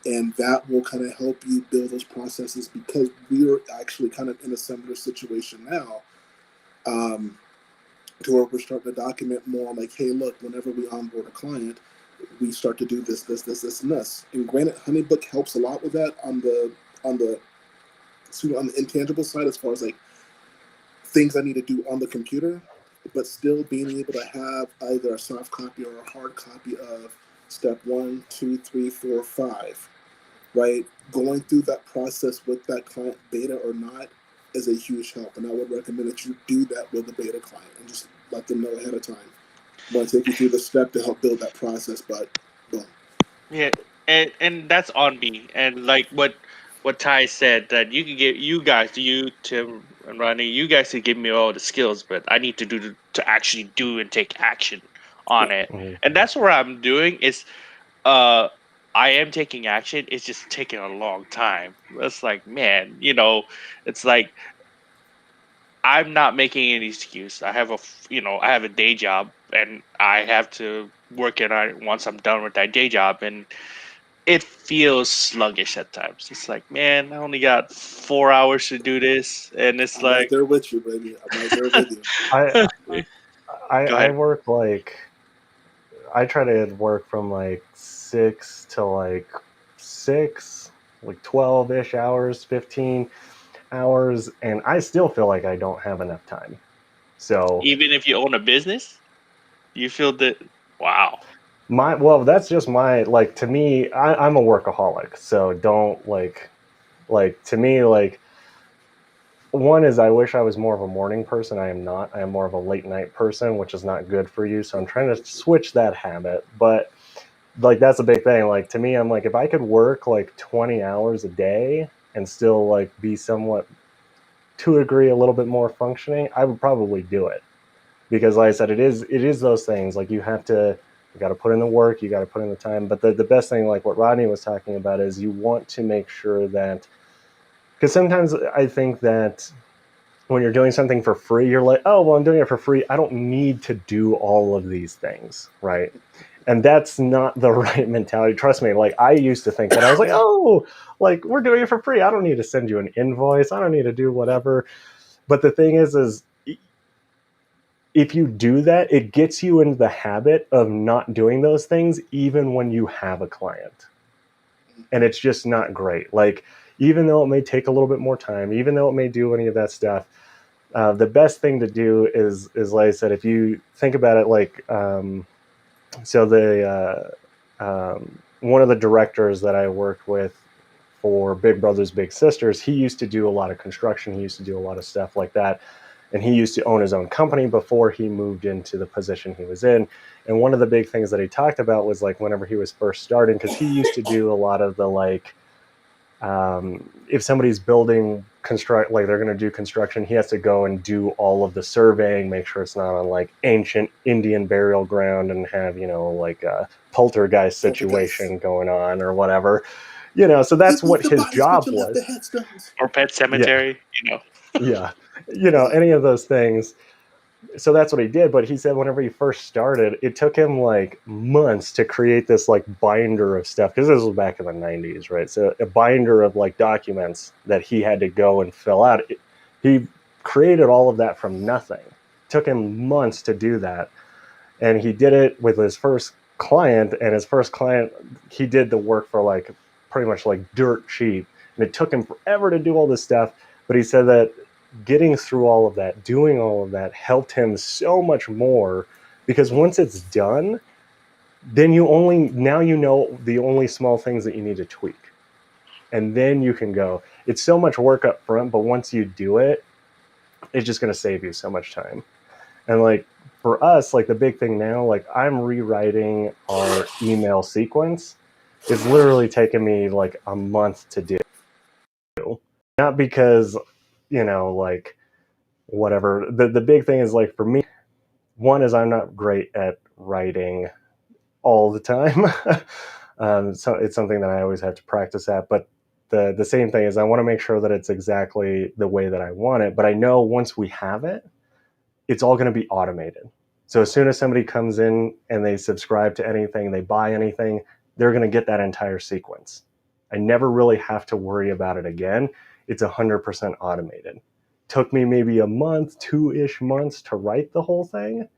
Speaker 3: And that will kind of help you build those processes, because we're actually kind of in a similar situation now, to where we're starting to document more, like, hey, look, whenever we onboard a client, we start to do this, and this. And granted, Honeybook helps a lot with that on the intangible side, as far as like things I need to do on the computer, but still being able to have either a soft copy or a hard copy of step 1, 2, 3, 4, 5, right? Going through that process with that client, beta or not, is a huge help. And I would recommend that you do that with a beta client and just let them know ahead of time. I want to take you through the step to help build that process, but boom.
Speaker 2: Yeah, and that's on me. And like what what Ty said, that you can get you guys, you, Tim, and Ronnie, you guys can give me all the skills, but I need to actually do and take action on it,
Speaker 1: Mhm.
Speaker 2: and that's what I'm doing. Is uh, I am taking action. It's just taking a long time. It's like, man, it's like I'm not making any excuse. I have I have a day job, and I have to work it on it once I'm done with that day job, and it feels sluggish at times. It's like, man, I only got 4 hours to do this, and it's
Speaker 3: I'm right
Speaker 2: like,
Speaker 3: there with you, baby. I'm right there with you.
Speaker 1: I,
Speaker 2: go
Speaker 1: I
Speaker 2: ahead.
Speaker 1: work like, I try to work from like 6 to like 6, like 12-ish hours, 15 hours, and I still feel like I don't have enough time. So
Speaker 2: Even if you own a business, you feel that, wow.
Speaker 1: well, that's just like, to me, I'm a workaholic, so don't like to me, like, one is I wish I was more of a morning person. I am not. I am more of a late night person, which is not good for you. So I'm trying to switch that habit. But like, that's a big thing. Like, to me, I'm like, if I could work like 20 hours a day and still like be somewhat, to a degree, a little bit more functioning, I would probably do it. Because like I said, it is those things. Like, you got to put in the work, you got to put in the time. But the best thing, like what Rodney was talking about, is you want to make sure that, because sometimes I think that when you're doing something for free, you're like, oh, well, I'm doing it for free. I don't need to do all of these things, right? And that's not the right mentality. Trust me, like, I used to think that. I was like, oh, like, we're doing it for free. I don't need to send you an invoice. I don't need to do whatever. But the thing is if you do that, it gets you into the habit of not doing those things, even when you have a client. And it's just not great. Like, even though it may take a little bit more time, even though it may do any of that stuff, the best thing to do is like I said, if you think about it, like, so one of the directors that I worked with for Big Brothers Big Sisters, he used to do a lot of construction. He used to do a lot of stuff like that, and he used to own his own company before he moved into the position he was in. And one of the big things that he talked about was, like, whenever he was first starting, because he used to do a lot of the, like, if somebody's like they're going to do construction, he has to go and do all of the surveying, make sure it's not on like ancient Indian burial ground and have, like a poltergeist situation going on or whatever, so
Speaker 3: They
Speaker 1: that's
Speaker 3: moved
Speaker 1: what
Speaker 3: the
Speaker 1: his
Speaker 3: bodies, but
Speaker 1: job
Speaker 3: you left the
Speaker 1: was.
Speaker 3: headstones.
Speaker 2: Or Pet
Speaker 1: Yeah.
Speaker 2: Cemetery.
Speaker 1: Yeah.
Speaker 3: Yeah.
Speaker 1: Any of those things. So that's what he did. But he said whenever he first started, it took him like months to create this like binder of stuff, because this was back in the 90s, right? So a binder of like documents that he had to go and fill out. He created all of that from nothing. It took him months to do that. And he did it with his first client, and his first client, he did the work for like pretty much like dirt cheap. And it took him forever to do all this stuff. But he said that getting through all of that, doing all of that, helped him so much more, because once it's done, then now you know the only small things that you need to tweak. And then you can go. It's so much work up front, but once you do it, it's just going to save you so much time. And like, for us, like, the big thing now, like, I'm rewriting our email sequence. It's literally taken me like a month to do. Not because, like, whatever. The big thing is, like, for me, one is I'm not great at writing all the time. So it's something that I always have to practice at. But the same thing is, I want to make sure that it's exactly the way that I want it. But I know once we have it, it's all going to be automated. So as soon as somebody comes in and they subscribe to anything, they buy anything, they're going to get that entire sequence. I never really have to worry about it again. It's 100% automated. Took me maybe a month, 2-ish months to write the whole thing.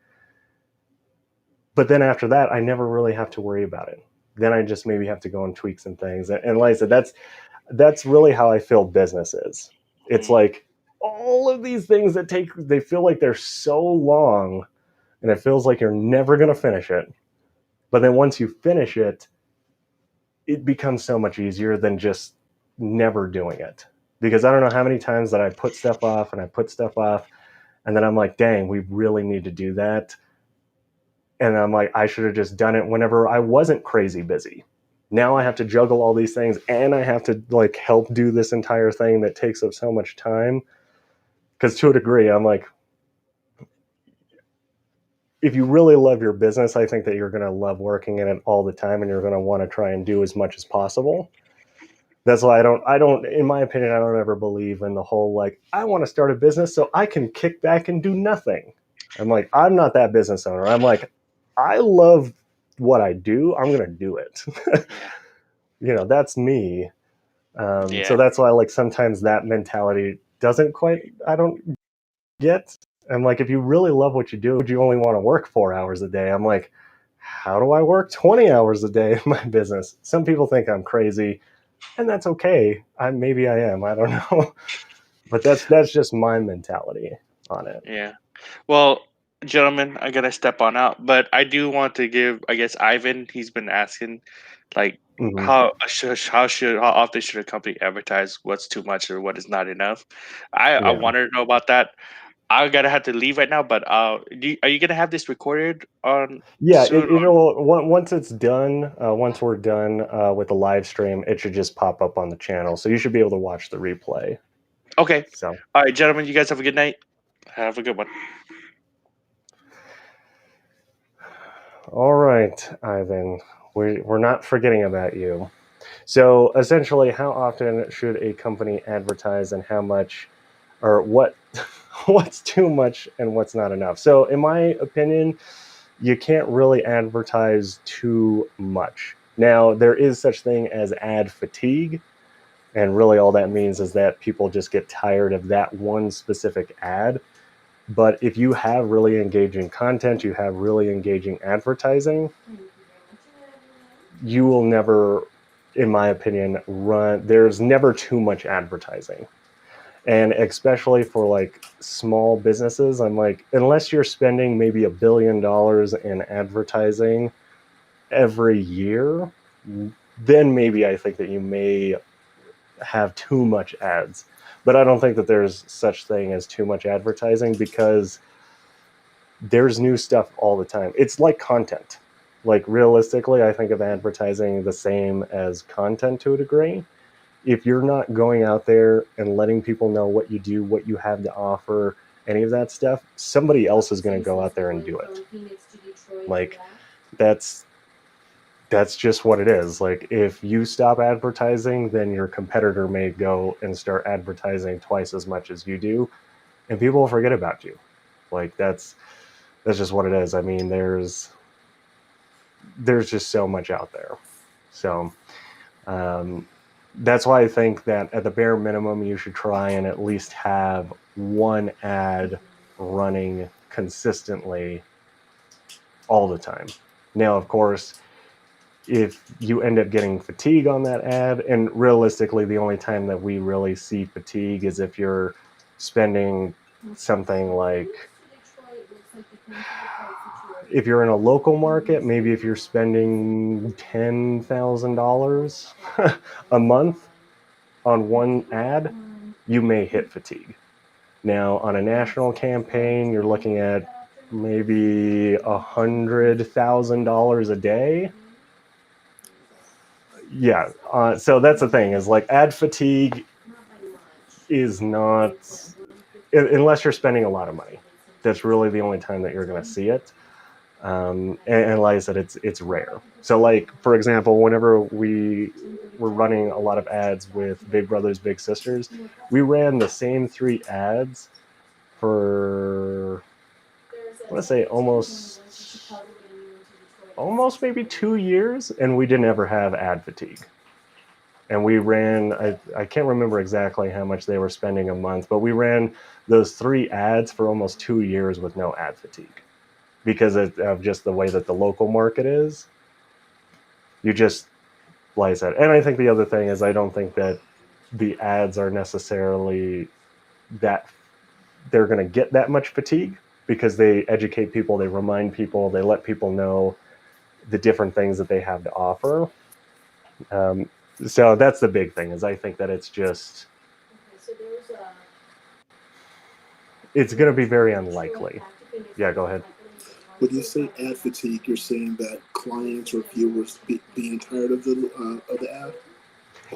Speaker 1: But then after that, I never really have to worry about it. Then I just maybe have to go and tweak some things. And like I said, that's really how I feel business is. It's like all of these things they feel like they're so long, and it feels like you're never going to finish it. But then once you finish it, it becomes so much easier than just never doing it. Because I don't know how many times that I put stuff off and I put stuff off, and then I'm like, dang, we really need to do that. And I'm like, I should have just done it whenever I wasn't crazy busy. Now I have to juggle all these things, and I have to like help do this entire thing that takes up so much time. Because to a degree, I'm like, if you really love your business, I think that you're going to love working in it all the time, and you're going to want to try and do as much as possible. That's why I don't, in my opinion, I don't ever believe in the whole like, I want to start a business so I can kick back and do nothing. I'm like, I'm not that business owner. I'm like, I love what I do. I'm going to do it.
Speaker 2: Yeah.
Speaker 1: That's me.
Speaker 2: Yeah.
Speaker 1: So that's why, like, sometimes that mentality doesn't quite, I don't get. I'm like, if you really love what you do, would you only want to work 4 hours a day? I'm like, how do I work 20 hours a day in my business? Some people think I'm crazy, and that's okay. Maybe I am. I don't know. But that's just my mentality on it.
Speaker 2: Yeah. Well, gentlemen, I gotta step on out, but I do want to give, I guess, Ivan. He's been asking, like,
Speaker 1: Hmm.
Speaker 2: how often should a company advertise what's too much or what is not enough? I
Speaker 1: Yeah.
Speaker 2: wanted to know about that. I gotta have to leave right now, but are you gonna have this recorded on
Speaker 1: Yeah,
Speaker 2: soon?
Speaker 1: it'll once it's done. Once we're done with the live stream, it should just pop up on the channel, so you should be able to watch the replay.
Speaker 2: Okay.
Speaker 1: So,
Speaker 2: All right, gentlemen, you guys have a good night. Have a good one.
Speaker 1: all right, Ivan, we're not forgetting about you. So, essentially, how often should a company advertise, and how much, or what, what's too much and what's not enough? So, in my opinion, you can't really advertise too much. Now, there is such thing as ad fatigue, and really all that means is that people just get tired of that one specific ad. But if you have really engaging content, you have really engaging advertising, you will never, in my opinion, there's never too much advertising. And especially for like small businesses, I'm like, unless you're spending maybe $1 billion in advertising every year, then maybe I think that you may have too much ads. But I don't think that there's such thing as too much advertising, because there's new stuff all the time. It's like content. Like, realistically, I think of advertising the same as content to a degree. If you're not going out there and letting people know what you do, what you have to offer, any of that stuff, somebody else is going to go out there and do it. Like, that's just what it is. Like, if you stop advertising, then your competitor may go and start advertising twice as much as you do, and people will forget about you. Like, that's just what it is. I mean, there's just so much out there. So that's why I think that at the bare minimum, you should try and at least have one ad running consistently all the time. Now, of course, if you end up getting fatigue on that ad, and realistically, the only time that we really see fatigue is if you're spending something like, if you're in a local market, maybe if you're spending $10,000 a month on one ad, you may hit fatigue. Now, on a national campaign, you're looking at maybe $100,000 a day. Yeah. So that's the thing, is like, ad fatigue is not, unless you're spending a lot of money. That's really the only time that you're going to see it. And like I said, it's rare. So, like, for example, whenever we were running a lot of ads with Big Brothers Big Sisters, we ran the same 3 ads for, I want to say, almost maybe 2 years, and we didn't ever have ad fatigue. And we ran, I can't remember exactly how much they were spending a month, but we ran those 3 ads for almost 2 years with no ad fatigue, because of just the way that the local market is. You just, like I said, and I think the other thing is, I don't think that the ads are necessarily that they're going to get that much fatigue, because they educate people, they remind people, they let people know the different things that they have to offer. So that's the big thing, is I think that it's just, it's going to be very unlikely. Yeah, go ahead.
Speaker 3: When you say ad fatigue, you're saying that clients or viewers being tired of the ad.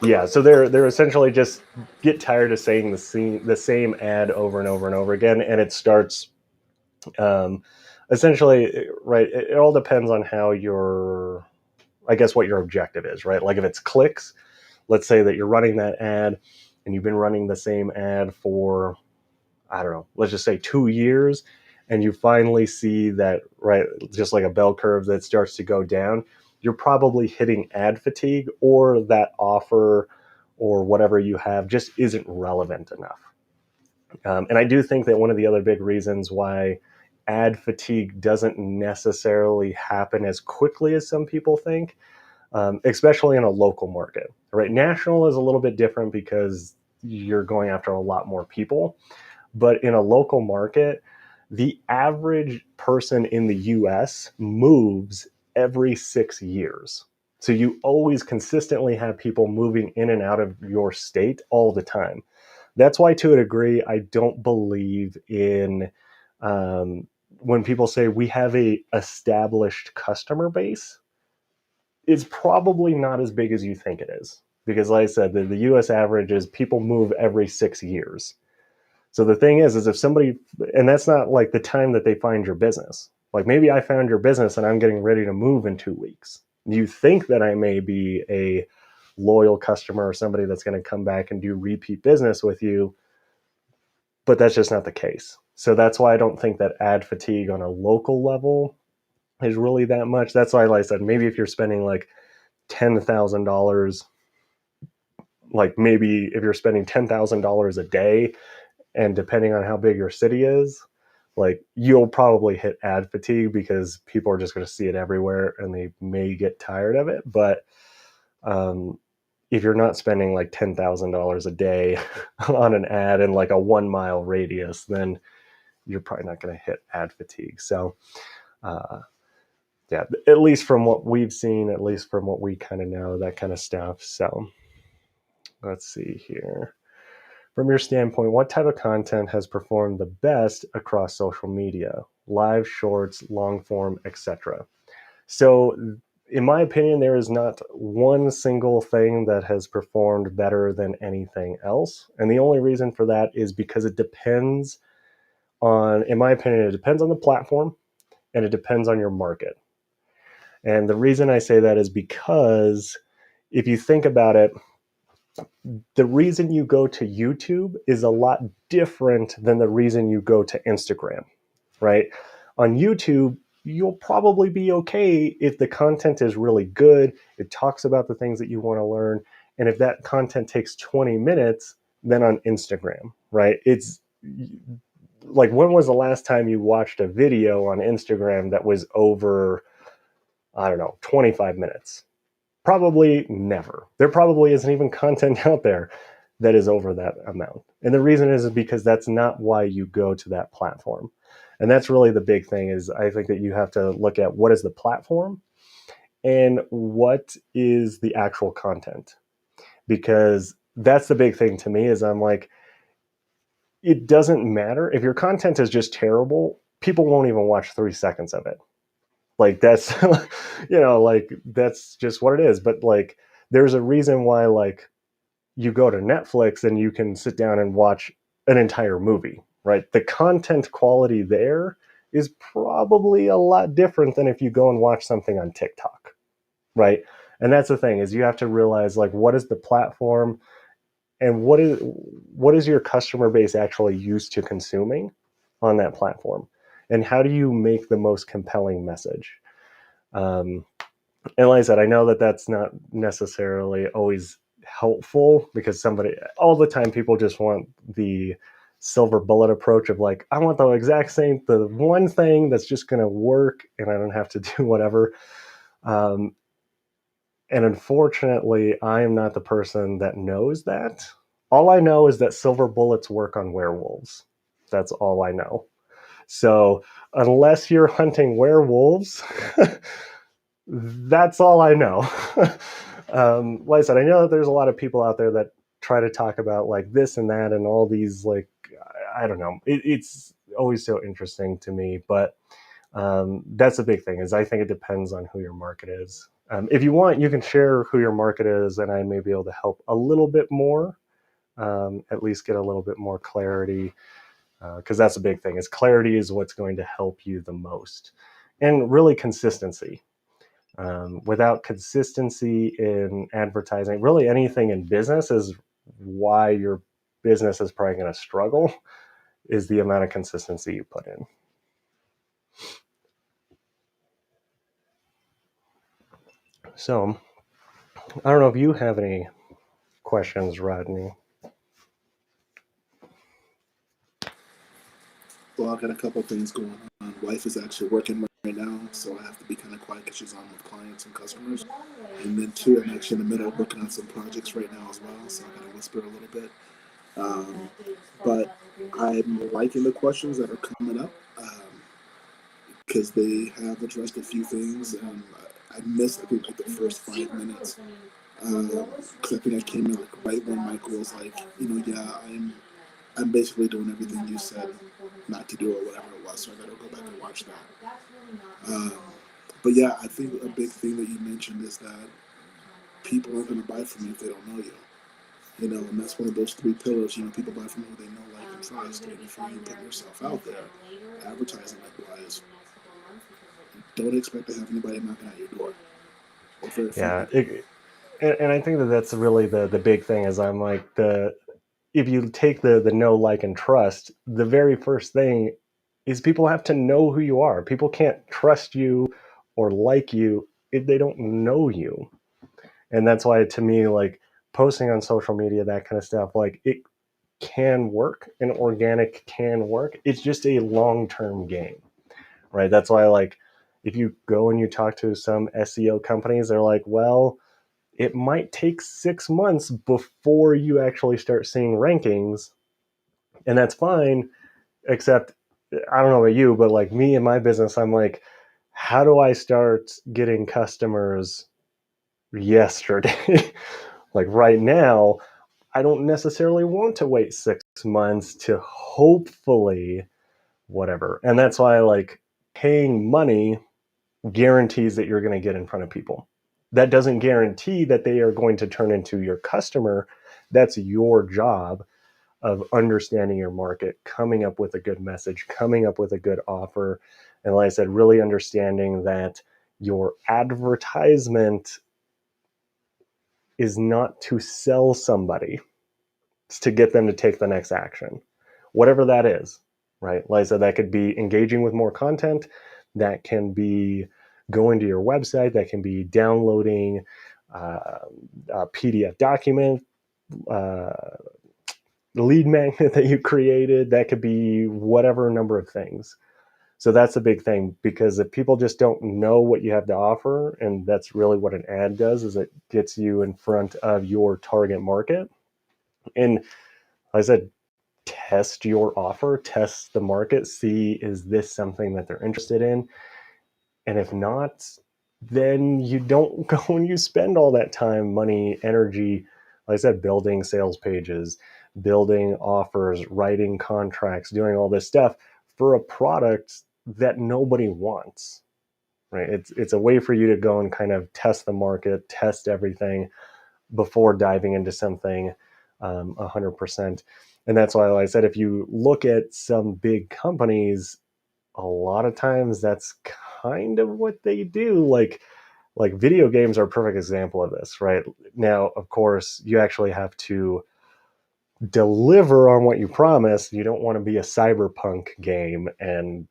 Speaker 1: Yeah, so they're essentially just get tired of saying the same ad over and over and over again, and it starts um, essentially right. It all depends on how your, I guess, what your objective is, right? Like if it's clicks, let's say that you're running that ad, and you've been running the same ad for, I don't know, let's just say 2 years, and you finally see that, right, just like a bell curve that starts to go down, you're probably hitting ad fatigue, or that offer or whatever you have just isn't relevant enough. And I do think that one of the other big reasons why ad fatigue doesn't necessarily happen as quickly as some people think, especially in a local market, right? National is a little bit different because you're going after a lot more people. But in a local market, the average person in the US moves every 6 years. So you always consistently have people moving in and out of your state all the time. That's why, to a degree, I don't believe in when people say we have a established customer base. It's probably not as big as you think it is. Because, like I said, the US average is people move every 6 years. So the thing is if somebody, and that's not like the time that they find your business. Like maybe I found your business and I'm getting ready to move in 2 weeks. You think that I may be a loyal customer or somebody that's going to come back and do repeat business with you, but that's just not the case. So that's why I don't think that ad fatigue on a local level is really that much. That's why, like I said, maybe if you're spending like $10,000, like maybe if you're spending $10,000 a day, and depending on how big your city is, like you'll probably hit ad fatigue because people are just going to see it everywhere and they may get tired of it. But um, if you're not spending like $10,000 a day on an ad in like a 1 mile radius, then you're probably not going to hit ad fatigue. So uh, yeah, at least from what we've seen, at least from what we kind of know, that kind of stuff. So let's see here. From your standpoint, what type of content has performed the best across social media? Live, shorts, long form, etc. So, in my opinion, there is not one single thing that has performed better than anything else. And the only reason for that is because it depends on, in my opinion, it depends on the platform and it depends on your market. And the reason I say that is because if you think about it, the reason you go to YouTube is a lot different than the reason you go to Instagram, right? On YouTube, you'll probably be okay if the content is really good, it talks about the things that you want to learn, and if that content takes 20 minutes, then on Instagram, right? It's like, when was the last time you watched a video on Instagram that was over, I don't know, 25 minutes? Probably never. There probably isn't even content out there that is over that amount. And the reason is because that's not why you go to that platform. And that's really the big thing, is I think that you have to look at what is the platform and what is the actual content. Because that's the big thing to me, is I'm like, it doesn't matter. If your content is just terrible, people won't even watch 3 seconds of it. Like that's, like that's just what it is. But like, there's a reason why, like, you go to Netflix and you can sit down and watch an entire movie, right? The content quality there is probably a lot different than if you go and watch something on TikTok, right? And that's the thing, is you have to realize, like, what is the platform and what is your customer base actually used to consuming on that platform, and how do you make the most compelling message? Um, and like I said, I know that that's not necessarily always helpful, because all the time, people just want the silver bullet approach of like, I want the one thing that's just going to work and I don't have to do whatever. Um, and unfortunately, I am not the person that knows that. All I know is that silver bullets work on werewolves. That's all I know. So unless you're hunting werewolves, that's all I know. Like I said, I know that there's a lot of people out there that try to talk about like this and that and all these, like, I don't know. It's always so interesting to me. But That's a big thing. Is I think it depends on who your market is. If you want, you can share who your market is, and I may be able to help a little bit more, at least get a little bit more clarity, because that's a big thing. Is clarity is what's going to help you the most, and really consistency. Without consistency in advertising, really anything in business is why your business is probably going to struggle, is the amount of consistency you put in. So I don't know if you have any questions, Rodney.
Speaker 3: Well, I've got a couple things going on. Wife is actually working right now, so I have to be kind of quiet because she's on with clients and customers. And then two, I'm actually in the middle of working on some projects right now as well, so I gotta whisper a little bit. But I'm liking the questions that are coming up because they have addressed a few things. I missed, I think, like the first 5 minutes because I think I came in like right when Michael was like, yeah, I'm basically doing everything you said not to do or whatever it was. So I gotta go back and watch that. But yeah, I think a big thing that you mentioned is that people aren't gonna buy from you if they don't know you. And that's one of those three pillars. People buy from who they know, like, and trust. And if you put yourself out there, advertising wise, don't expect to have anybody knocking at your door.
Speaker 1: Yeah, and I think that's really the big thing. Is I'm like, if you take the know, like, and trust, the very first thing is people have to know who you are. People can't trust you or like you if they don't know you. And that's why, to me, like, posting on social media, that kind of stuff, like, it can work, and organic can work. It's just a long-term game, right? That's why, like, if you go and you talk to some SEO companies, they're like, well, it might take 6 months before you actually start seeing rankings, and that's fine. Except, I don't know about you, but like me in my business, I'm like, how do I start getting customers yesterday? Like right now, I don't necessarily want to wait 6 months to hopefully whatever. And that's why, like, paying money guarantees that you're going to get in front of people. That doesn't guarantee that they are going to turn into your customer. That's your job of understanding your market, coming up with a good message, coming up with a good offer. And like I said, really understanding that your advertisement is not to sell somebody, it's to get them to take the next action, whatever that is, right? Like I said, that could be engaging with more content, that can be going to your website, that can be downloading a PDF document, lead magnet that you created, that could be whatever number of things. So that's a big thing, because if people just don't know what you have to offer, and that's really what an ad does, is it gets you in front of your target market. And like I said, test your offer, test the market, see, is this something that they're interested in? And if not, then you don't go and you spend all that time, money, energy, like I said, building sales pages, building offers, writing contracts, doing all this stuff for a product that nobody wants, right? It's a way for you to go and kind of test the market, test everything before diving into something 100%. And that's why, like I said, if you look at some big companies, a lot of times that's kind of what they do. Like video games are a perfect example of this, right? Now, of course, you actually have to deliver on what you promise. You don't want to be a cyberpunk game and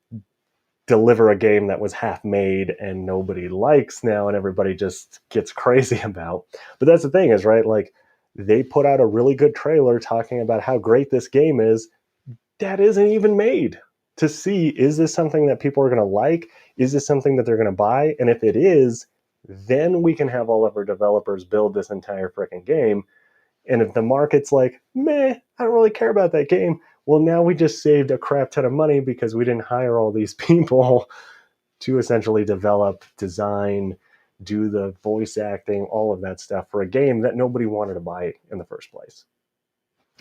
Speaker 1: deliver a game that was half made and nobody likes now and everybody just gets crazy about. But that's the thing, is, right, like, they put out a really good trailer talking about how great this game is that isn't even made, to see, is this something that people are going to like? Is this something that they're going to buy? And if it is, then we can have all of our developers build this entire freaking game. And if the market's like, meh, I don't really care about that game, well, now we just saved a crap ton of money because we didn't hire all these people to essentially develop, design, do the voice acting, all of that stuff for a game that nobody wanted to buy in the first place.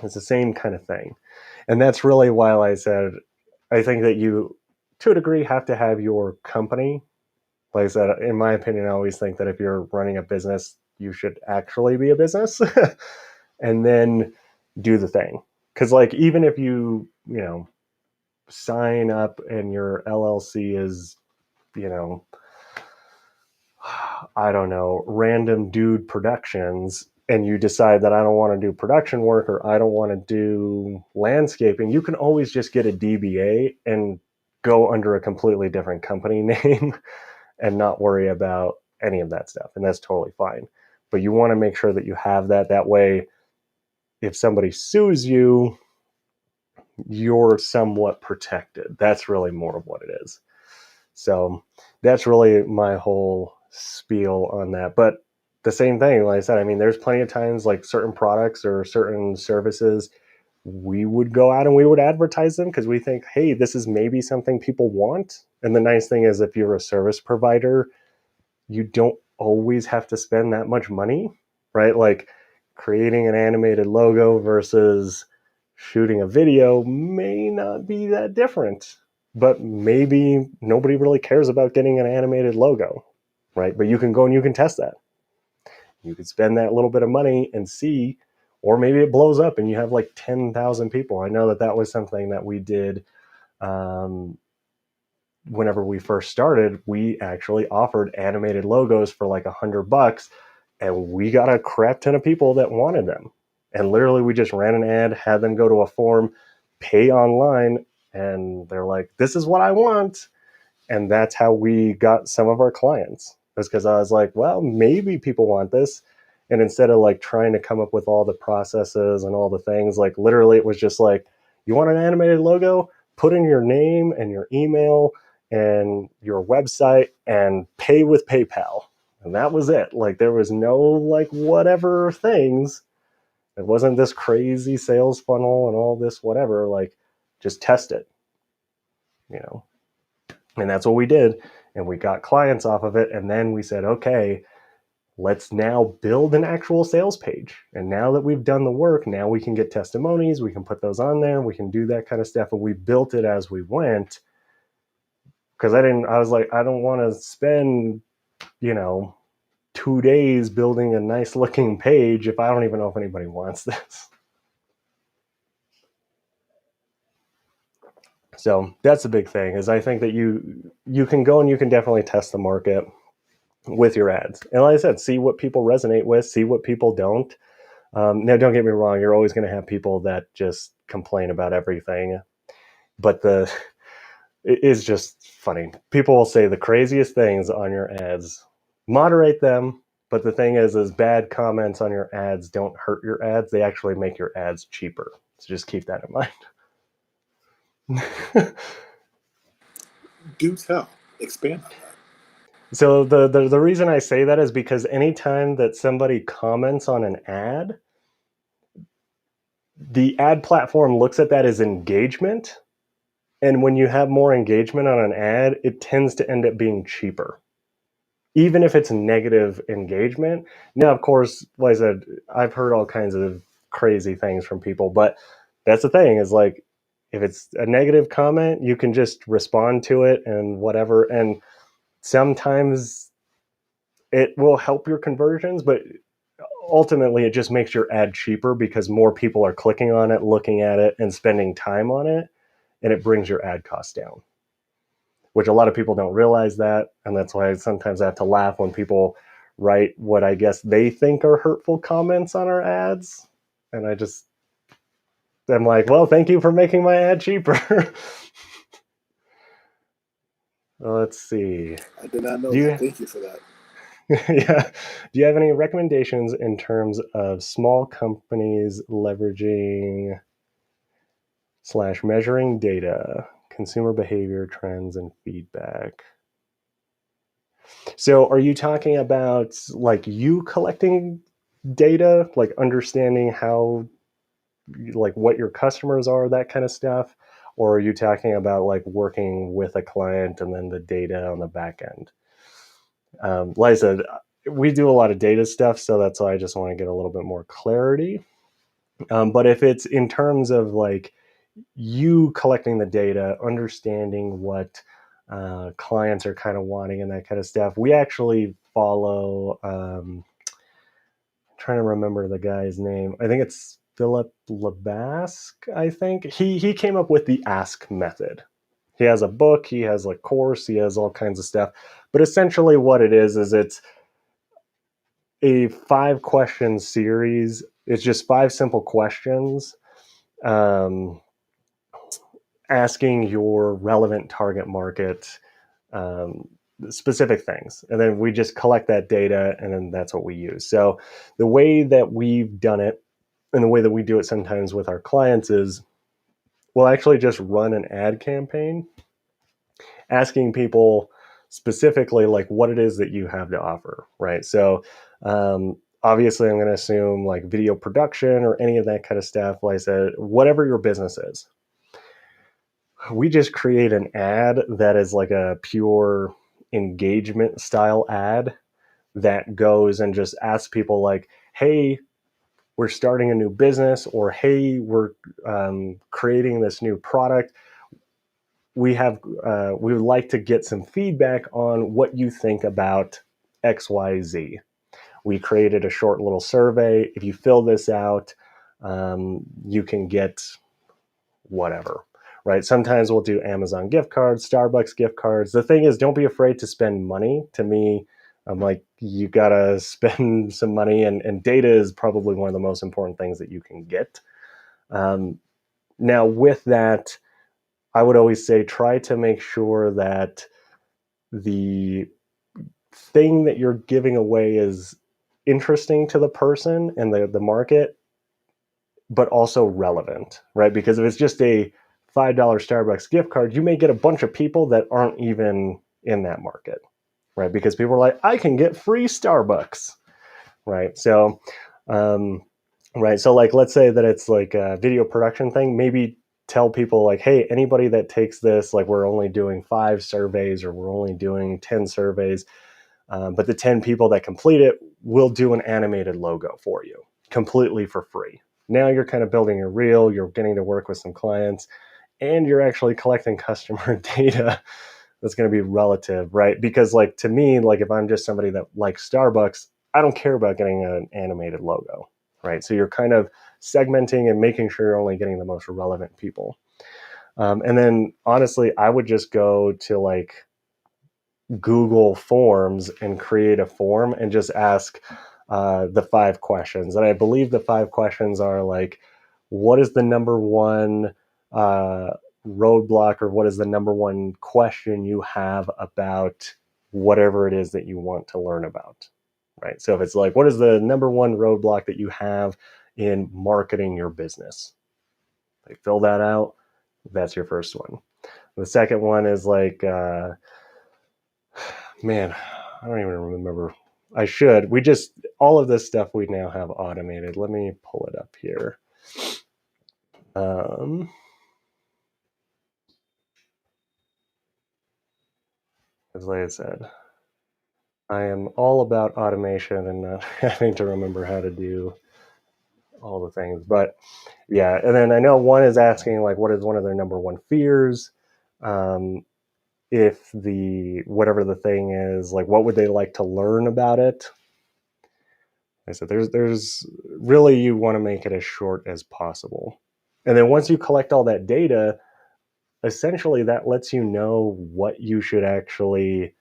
Speaker 1: It's the same kind of thing. And that's really why I said, I think that you to a degree, have to have your company. Like I said, in my opinion, I always think that if you're running a business, you should actually be a business and then do the thing. Because, like, even if you sign up and your LLC is, you know, I don't know, Random Dude Productions, and you decide that I don't want to do production work or I don't want to do landscaping, you can always just get a DBA and go under a completely different company name and not worry about any of that stuff. And that's totally fine. But you want to make sure that you have that. That way, if somebody sues you, you're somewhat protected. That's really more of what it is. So that's really my whole spiel on that. But the same thing, like I said, I mean, there's plenty of times like certain products or certain services, we would go out and we would advertise them because we think, hey, this is maybe something people want. And the nice thing is, if you're a service provider, you don't always have to spend that much money, right? Like creating an animated logo versus shooting a video may not be that different, but maybe nobody really cares about getting an animated logo, right? But you can go and you can test that. You could spend that little bit of money and see, or maybe it blows up and you have like 10,000 people. I know that that was something that we did whenever we first started. We actually offered animated logos for like $100, and we got a crap ton of people that wanted them. And literally, we just ran an ad, had them go to a form, pay online, and they're like, "This is what I want." And that's how we got some of our clients. That's because I was like, well, maybe people want this. And instead of like trying to come up with all the processes and all the things, like literally it was just like, you want an animated logo? Put in your name and your email and your website and pay with PayPal. And that was it. Like there was no like whatever things. It wasn't this crazy sales funnel and all this whatever. Like just test it, you know. And that's what we did. And we got clients off of it. And then we said, okay, let's now build an actual sales page. And now that we've done the work, now we can get testimonies. We can put those on there. We can do that kind of stuff. And we built it as we went. Because I was like, I don't want to spend, 2 days building a nice looking page if I don't even know if anybody wants this. So that's the big thing, is I think that you can go and you can definitely test the market with your ads. And like I said, see what people resonate with, see what people don't. Now, don't get me wrong, you're always going to have people that just complain about everything. But it is just funny. People will say the craziest things on your ads. Moderate them. But the thing is bad comments on your ads don't hurt your ads. They actually make your ads cheaper. So just keep that in mind.
Speaker 3: Do tell. Expand on that.
Speaker 1: So the reason I say that is because anytime that somebody comments on an ad, the ad platform looks at that as engagement. And when you have more engagement on an ad, it tends to end up being cheaper, even if it's negative engagement. Now, of course, like I said, I've heard all kinds of crazy things from people, but that's the thing, is like, if it's a negative comment, you can just respond to it and whatever. And sometimes it will help your conversions, but ultimately it just makes your ad cheaper because more people are clicking on it, looking at it, and spending time on it, and it brings your ad costs down, which a lot of people don't realize that. And that's why sometimes I have to laugh when people write what I guess they think are hurtful comments on our ads. And I'm like, well, thank you for making my ad cheaper. Let's see.
Speaker 3: I did not know that. Thank you for that.
Speaker 1: Yeah. Do you have any recommendations in terms of small companies leveraging / measuring data, consumer behavior trends, and feedback? So are you talking about like you collecting data, like understanding how, like what your customers are, that kind of stuff? Or are you talking about like working with a client and then the data on the back end? Like I said, we do a lot of data stuff, so that's why I just want to get a little bit more clarity. But if it's in terms of like you collecting the data, understanding what clients are kind of wanting and that kind of stuff. We actually follow, I'm trying to remember the guy's name. I think it's Philip Lebasque, I think. He came up with the ask method. He has a book, he has a course, he has all kinds of stuff. But essentially what it is it's a 5-question series. It's just 5 simple questions, asking your relevant target market specific things. And then we just collect that data, and then that's what we use. So the way that we've done it, and the way that we do it sometimes with our clients, is we'll actually just run an ad campaign asking people specifically like what it is that you have to offer, right? So obviously I'm going to assume like video production or any of that kind of stuff. Like I said, whatever your business is, we just create an ad that is like a pure engagement style ad that goes and just asks people like, hey, we're starting a new business, or hey, we're creating this new product. We would like to get some feedback on what you think about XYZ. We created a short little survey. If you fill this out, you can get whatever, right? Sometimes we'll do Amazon gift cards, Starbucks gift cards. The thing is, don't be afraid to spend money. To me, I'm like, you gotta spend some money, and data is probably one of the most important things that you can get. Now, with that, I would always say try to make sure that the thing that you're giving away is interesting to the person and the market, but also relevant, right? Because if it's just a $5 Starbucks gift card, you may get a bunch of people that aren't even in that market, right? Because people are like, I can get free Starbucks, right? So, right. So like, let's say that it's like a video production thing. Maybe tell people like, hey, anybody that takes this, like we're only doing 5 surveys or we're only doing 10 surveys. But the 10 people that complete it will do an animated logo for you completely for free. Now you're kind of building your reel, you're getting to work with some clients, and you're actually collecting customer data that's going to be relative, right? Because like to me, like if I'm just somebody that likes Starbucks, I don't care about getting an animated logo, right? So you're kind of segmenting and making sure you're only getting the most relevant people. And then honestly, I would just go to like Google Forms and create a form and just ask the 5 questions. And I believe the 5 questions are like, what is the number one roadblock, or what is the number one question you have about whatever it is that you want to learn about, right? So if it's like, what is the number one roadblock that you have in marketing your business? Like, fill that out. That's your first one. The second one is like, man, I don't even remember. I should. We just, all of this stuff we now have automated. Let me pull it up here. As like I said, I am all about automation and not having to remember how to do all the things. But yeah, and then I know one is asking like, what is one of their number one fears? If the, whatever the thing is, like, what would they like to learn about it? I said, there's really, you want to make it as short as possible. And then once you collect all that data, essentially that lets you know what you should actually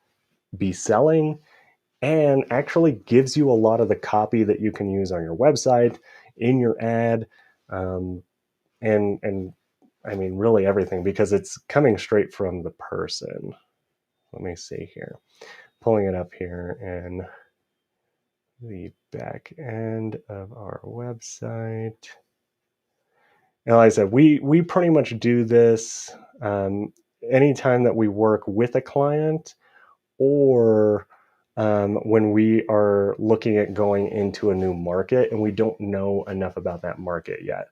Speaker 1: be selling, and actually gives you a lot of the copy that you can use on your website, in your ad, and I mean, really everything, because it's coming straight from the person. Let me see here. Pulling it up here in the back end of our website. And like I said, we pretty much do this anytime that we work with a client, or when we are looking at going into a new market and we don't know enough about that market yet.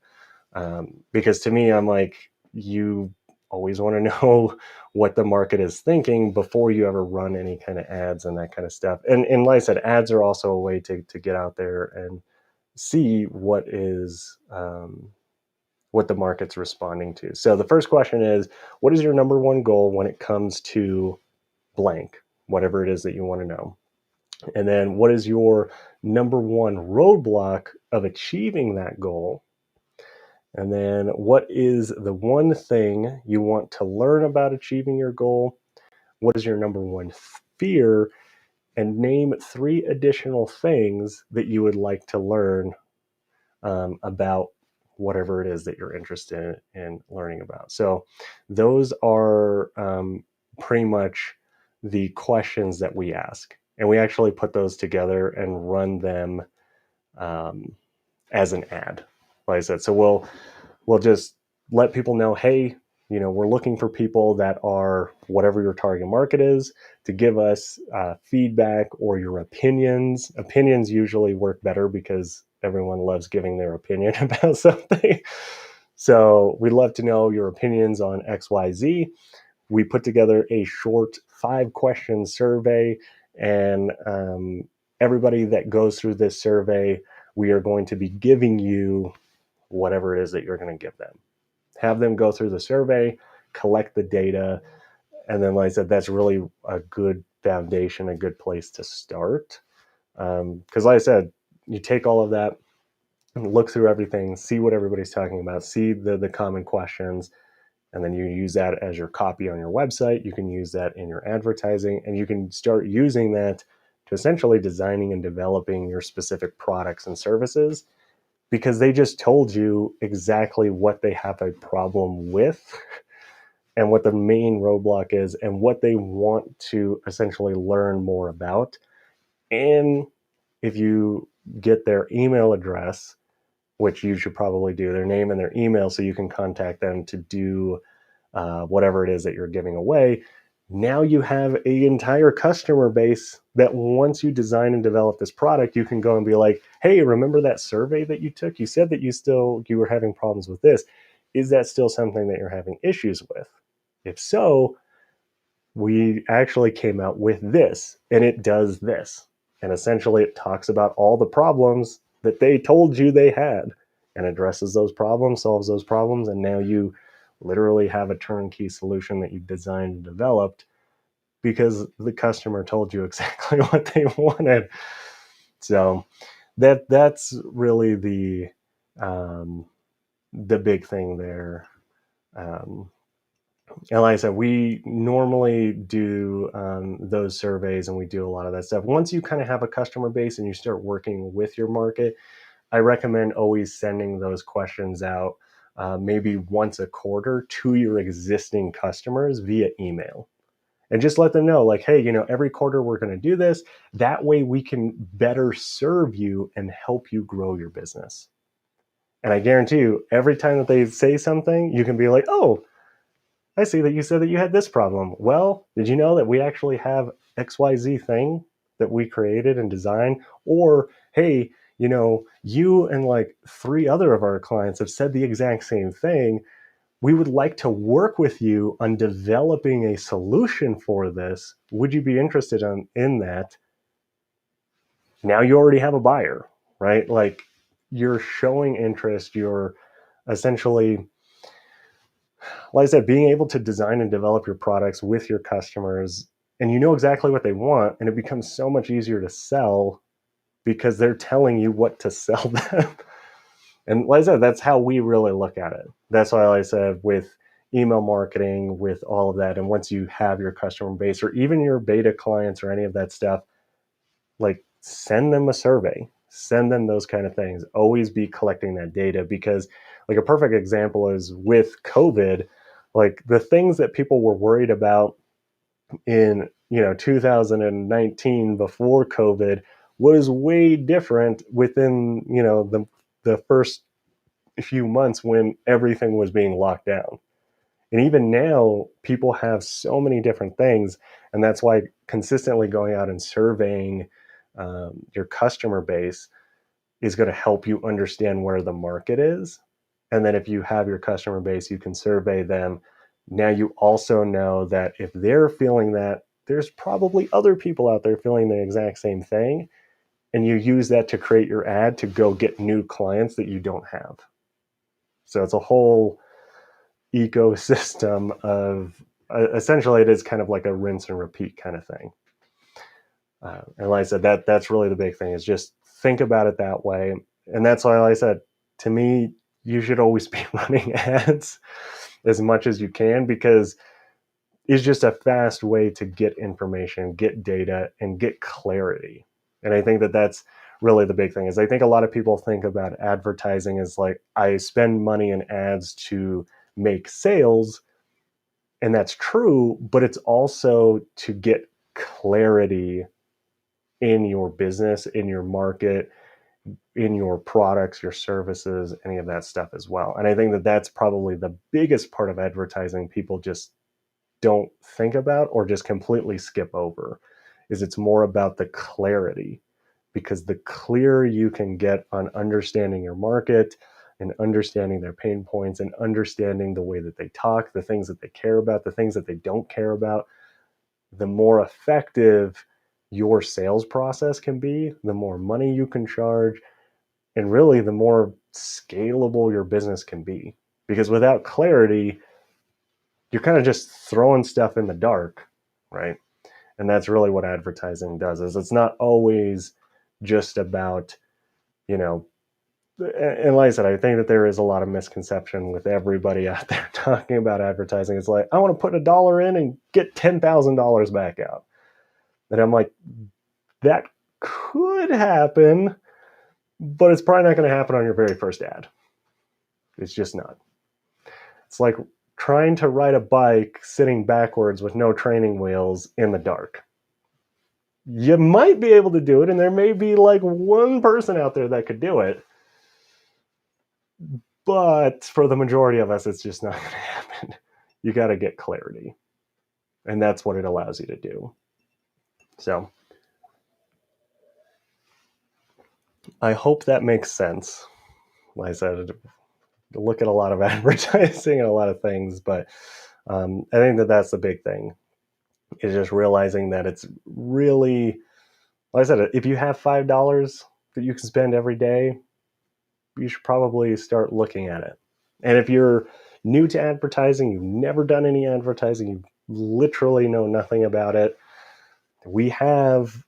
Speaker 1: Because to me, I'm like, you always want to know what the market is thinking before you ever run any kind of ads and that kind of stuff. And like I said, ads are also a way to get out there and see what is what the market's responding to. So the first question is, what is your number one goal when it comes to blank, whatever it is that you want to know? And then what is your number one roadblock of achieving that goal? And then what is the one thing you want to learn about achieving your goal? What is your number one fear? And name 3 additional things that you would like to learn about whatever it is that you're interested in learning about. So those are pretty much the questions that we ask. And we actually put those together and run them as an ad, like I said. So we'll just let people know, hey, we're looking for people that are whatever your target market is, to give us feedback or your opinions. Opinions usually work better because everyone loves giving their opinion about something. So we'd love to know your opinions on XYZ. We put together a short 5-question survey, and everybody that goes through this survey, we are going to be giving you whatever it is that you're going to give them. Have them go through the survey, collect the data, and then, like I said, that's really a good foundation, a good place to start. Because like I said, you take all of that and look through everything, see what everybody's talking about, see the common questions, and then you use that as your copy on your website. You can use that in your advertising, and you can start using that to essentially designing and developing your specific products and services, because they just told you exactly what they have a problem with and what the main roadblock is and what they want to essentially learn more about. And if you get their email address, which you should probably do, their name and their email, so you can contact them to do whatever it is that you're giving away, now you have an entire customer base that once you design and develop this product, you can go and be like, hey, remember that survey that you took? You said that you were having problems with this. Is that still something that you're having issues with? If so, we actually came out with this, and it does this. And essentially it talks about all the problems that they told you they had and addresses those problems, solves those problems, and now you literally have a turnkey solution that you designed and developed because the customer told you exactly what they wanted. So that's really the big thing there. And like I said, we normally do those surveys, and we do a lot of that stuff. Once you kind of have a customer base and you start working with your market, I recommend always sending those questions out maybe once a quarter to your existing customers via email. And just let them know, like, hey, every quarter we're going to do this. That way we can better serve you and help you grow your business. And I guarantee you, every time that they say something, you can be like, oh, I see that you said that you had this problem. Well, did you know that we actually have XYZ thing that we created and designed? Or, hey, you and like 3 other of our clients have said the exact same thing. We would like to work with you on developing a solution for this. Would you be interested in that? Now you already have a buyer, right? Like, you're showing interest. You're essentially, like I said, being able to design and develop your products with your customers, and you know exactly what they want, and it becomes so much easier to sell because they're telling you what to sell them. And like I said, that's how we really look at it. That's why, like I said, with email marketing, with all of that, and once you have your customer base or even your beta clients or any of that stuff, like, send them a survey, send them those kind of things. Always be collecting that data, because like a perfect example is with COVID, like the things that people were worried about in 2019 before COVID was way different within the first few months when everything was being locked down. And even now, people have so many different things. And that's why consistently going out and surveying your customer base is going to help you understand where the market is. And then if you have your customer base, you can survey them. Now you also know that if they're feeling that, there's probably other people out there feeling the exact same thing. And you use that to create your ad to go get new clients that you don't have. So it's a whole ecosystem of essentially it is kind of like a rinse and repeat kind of thing. And like I said, that's really the big thing, is just think about it that way. And that's why, like I said, to me, you should always be running ads as much as you can, because it's just a fast way to get information, get data, and get clarity. And I think that's really the big thing. Is I think a lot of people think about advertising as like, I spend money in ads to make sales, and that's true, but it's also to get clarity in your business, in your market, in your products, your services, any of that stuff as well. And I think that's probably the biggest part of advertising people just don't think about or just completely skip over, is it's more about the clarity. Because the clearer you can get on understanding your market and understanding their pain points and understanding the way that they talk, the things that they care about, the things that they don't care about, the more effective your sales process can be, the more money you can charge, and really the more scalable your business can be. Because without clarity, you're kind of just throwing stuff in the dark, right? And that's really what advertising does. Is it's not always just about, you know, and like I said, I think that there is a lot of misconception with everybody out there talking about advertising. It's like, I want to put $1 in and get $10,000 back out. And I'm like, that could happen, but it's probably not going to happen on your very first ad. It's just not. It's like trying to ride a bike sitting backwards with no training wheels in the dark. You might be able to do it, and there may be like one person out there that could do it, but for the majority of us, it's just not going to happen. You got to get clarity, and that's what it allows you to do. So I hope that makes sense. Like I said, look at a lot of advertising and a lot of things, but I think that's the big thing, is just realizing that it's really, like I said, if you have $5 that you can spend every day, you should probably start looking at it. And if you're new to advertising, you've never done any advertising, you literally know nothing about it, we have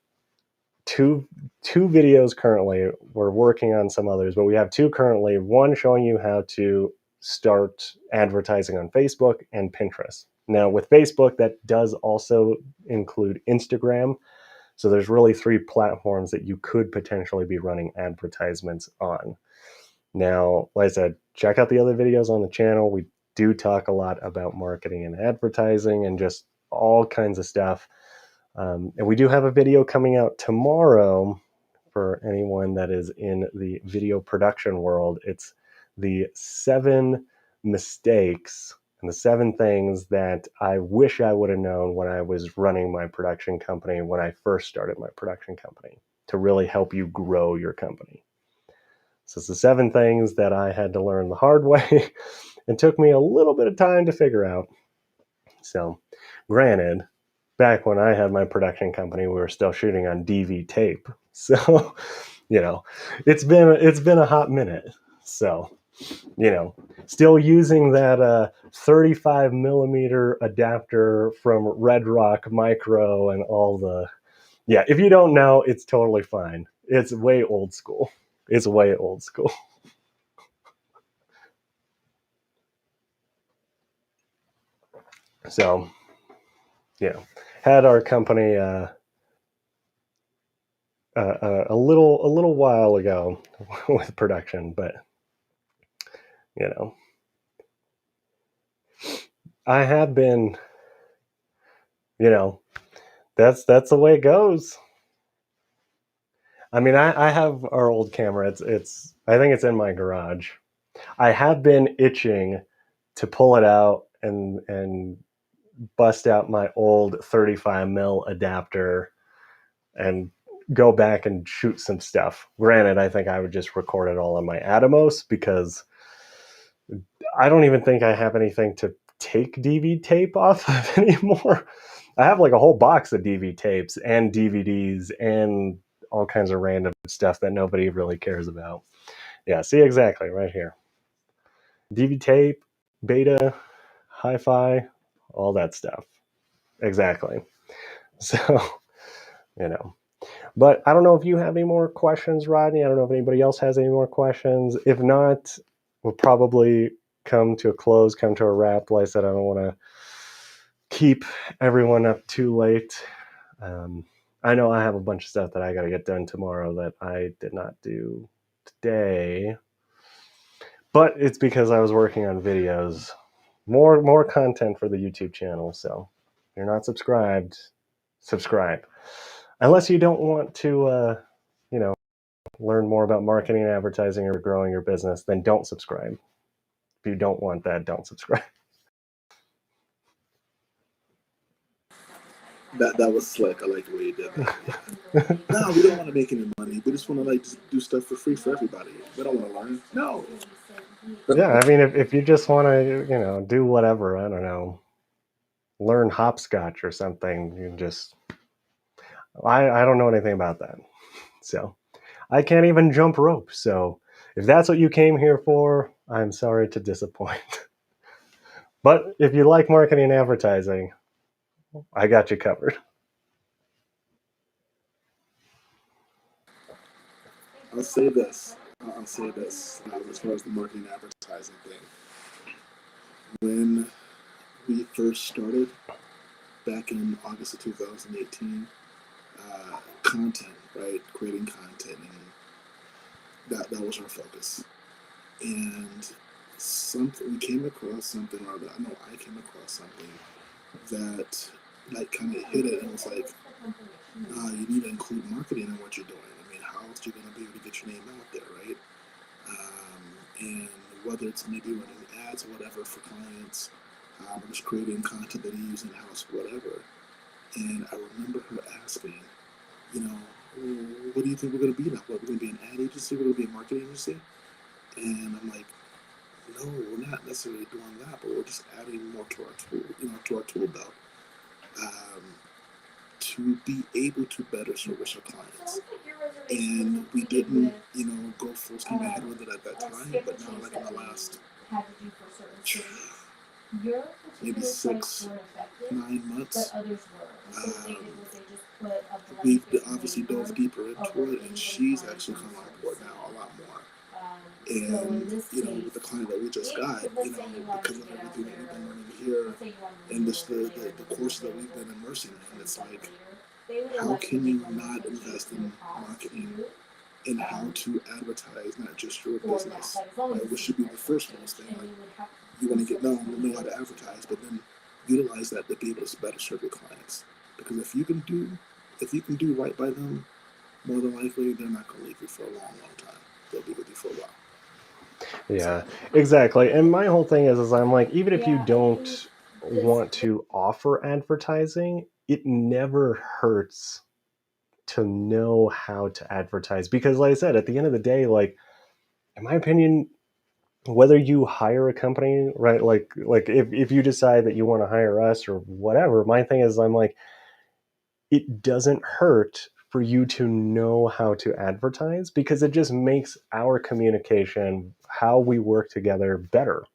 Speaker 1: two videos currently. We're working on some others, but we have two currently. One showing you how to start advertising on Facebook and Pinterest. Now, with Facebook, that does also include Instagram. So there's really 3 platforms that you could potentially be running advertisements on. Now, like I said, check out the other videos on the channel. We do talk a lot about marketing and advertising and just all kinds of stuff. And we do have a video coming out tomorrow for anyone that is in the video production world. It's the 7 mistakes and the 7 things that I wish I would have known when I was running my production company, when I first started my production company, to really help you grow your company. So it's the 7 things that I had to learn the hard way and took me a little bit of time to figure out. So, granted, back when I had my production company, we were still shooting on DV tape. So, it's been a hot minute. So, still using that 35 millimeter adapter from Red Rock Micro and all the, if you don't know, it's totally fine. It's way old school. It's way old school. So, had our company a little while ago with production, but I have been, that's the way it goes. I mean, I have our old camera. It's I think it's in my garage. I have been itching to pull it out and bust out my old 35 mil adapter and go back and shoot some stuff. Granted, I think I would just record it all on my Atomos, because I don't even think I have anything to take DV tape off of anymore. I have like a whole box of DV tapes and DVDs and all kinds of random stuff that nobody really cares about. Yeah, see, exactly, right here. DV tape, beta, hi-fi, all that stuff. Exactly. So, you know. But I don't know if you have any more questions, Rodney. I don't know if anybody else has any more questions. If not, we'll probably come to a close, come to a wrap. Like I said, I don't want to keep everyone up too late. I know I have a bunch of stuff that I got to get done tomorrow that I did not do today. But it's because I was working on videos. More content for the YouTube channel. So if you're not subscribed, subscribe. Unless you don't want to, learn more about marketing and advertising or growing your business, then don't subscribe. If you don't want that, don't subscribe.
Speaker 3: That was slick. I like the way you did that. Yeah. No, we don't want to make any money. We just want to just do stuff for free for everybody. We don't want to learn. No.
Speaker 1: Yeah, I mean, if you just want to, do whatever, I don't know, learn hopscotch or something, you just, I don't know anything about that. So I can't even jump rope. So if that's what you came here for, I'm sorry to disappoint. But if you like marketing and advertising, I got you covered.
Speaker 3: I'll say this as far as the marketing and advertising thing. When we first started back in August of 2018, content, right? Creating content, and that was our focus. And we came across something, or I know I came across something that like kind of hit it and was like, you need to include marketing in what you're doing. I mean, how else are you going to be able to get your name out there, right? And whether it's maybe running ads or whatever for clients, or just creating content that you use in house, whatever. And I remember her asking, what do you think we're going to be now? What, we're going to be an ad agency? We're going to be a marketing agency? And I'm like, no, we're not necessarily doing that, but we're just adding more to our tool, to our tool belt, to be able to better service our clients. And we didn't, go full steam ahead with it at that time, but now, like in the last maybe 6-9 months, we've obviously dove deeper into it, and she's actually come on board now a lot more. And with the client that we just got, because of everything that we've been learning here, and just the courses that we've been immersing in, it's like, how can you not invest in marketing and how to advertise not just your business, right? Which should be the first most thing. Like, you want to know how to advertise, but then utilize that to be able to better serve your clients. Because if you can do right by them, more than likely they're not going to leave you for a long, long time. They'll be with you for a while.
Speaker 1: Yeah, exactly. And my whole thing is I'm like, even if you don't want to offer advertising, it never hurts to know how to advertise. Because like I said, at the end of the day, like, in my opinion, whether you hire a company, right? Like if you decide that you want to hire us or whatever, my thing is I'm like, it doesn't hurt for you to know how to advertise because it just makes our communication, how we work together, better,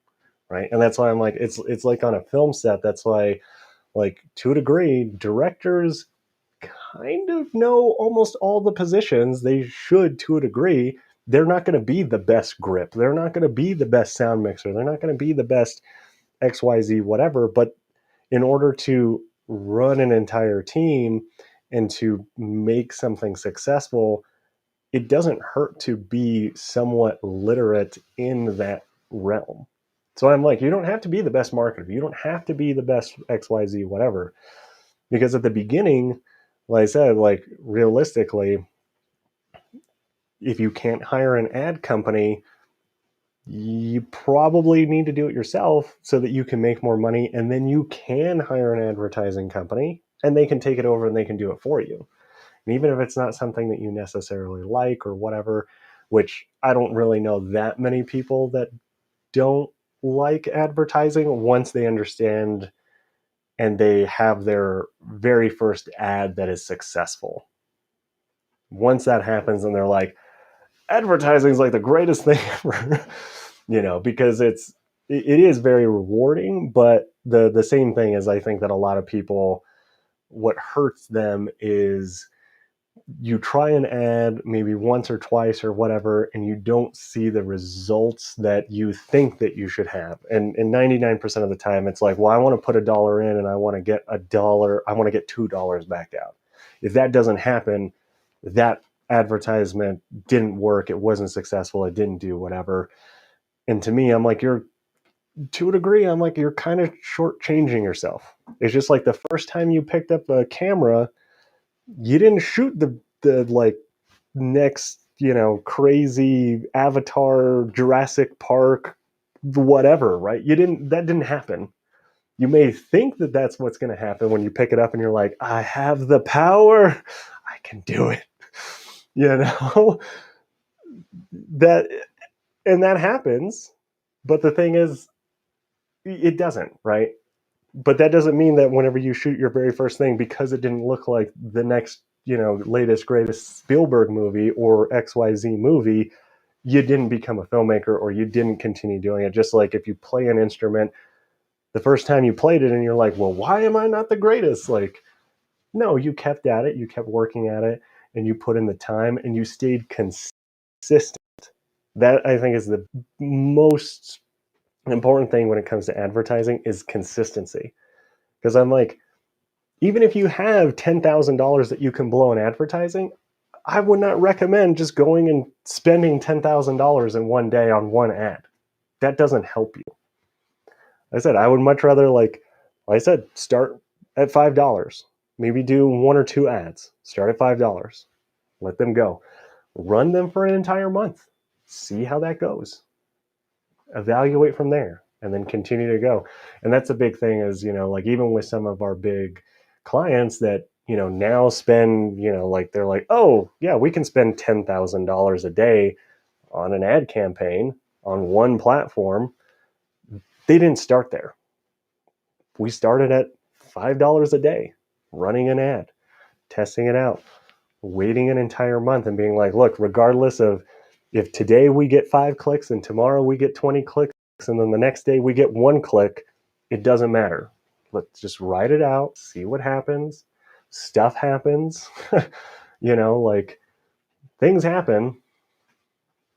Speaker 1: right? And that's why I'm like, it's like on a film set. That's why, like, to a degree, directors kind of know almost all the positions. They should, to a degree. They're not going to be the best grip. They're not going to be the best sound mixer. They're not going to be the best XYZ whatever. But in order to run an entire team and to make something successful, it doesn't hurt to be somewhat literate in that realm. So I'm like, you don't have to be the best marketer. You don't have to be the best XYZ whatever. Because at the beginning, like I said, like realistically, if you can't hire an ad company, you probably need to do it yourself so that you can make more money, and then you can hire an advertising company and they can take it over and they can do it for you. And even if it's not something that you necessarily like or whatever, which I don't really know that many people that don't like advertising once they understand and they have their very first ad that is successful. Once that happens and they're like, advertising is like the greatest thing ever, because it is very rewarding, but the same thing is, I think that a lot of people, what hurts them is you try an ad maybe once or twice or whatever, and you don't see the results that you think that you should have. And 99% of the time, it's like, well, I want to put $1 in and I want to get $1, I want to get $2 back out. If that doesn't happen, that advertisement didn't work, it wasn't successful, it didn't do whatever. And to me, I'm like, to a degree, I'm like, you're kind of shortchanging yourself. It's just like the first time you picked up a camera, you didn't shoot the like next, crazy Avatar, Jurassic Park, whatever, right? That didn't happen. You may think that that's what's going to happen when you pick it up and you're like, I have the power, I can do it. That, and that happens. But the thing is, it doesn't, right? But that doesn't mean that whenever you shoot your very first thing, because it didn't look like the next, latest, greatest Spielberg movie or XYZ movie, you didn't become a filmmaker or you didn't continue doing it. Just like if you play an instrument, the first time you played it and you're like, well, why am I not the greatest? Like, no, you kept at it, you kept working at it, and you put in the time and you stayed consistent. That, I think, is the most important thing when it comes to advertising, is consistency. Because I'm like, even if you have $10,000 that you can blow in advertising, I would not recommend just going and spending $10,000 in one day on one ad. That doesn't help you. I said, I would much rather, like I said, start at $5. Maybe do 1 or 2 ads. Start at $5. Let them go. Run them for an entire month. See how that goes. Evaluate from there and then continue to go. And that's a big thing is, like even with some of our big clients that, now spend, like they're like, oh yeah, we can spend $10,000 a day on an ad campaign on one platform. They didn't start there. We started at $5 a day, running an ad, testing it out, waiting an entire month and being like, look, regardless of if today we get 5 clicks and tomorrow we get 20 clicks and then the next day we get 1 click, it doesn't matter. Let's just write it out, see what happens. Stuff happens. Like things happen.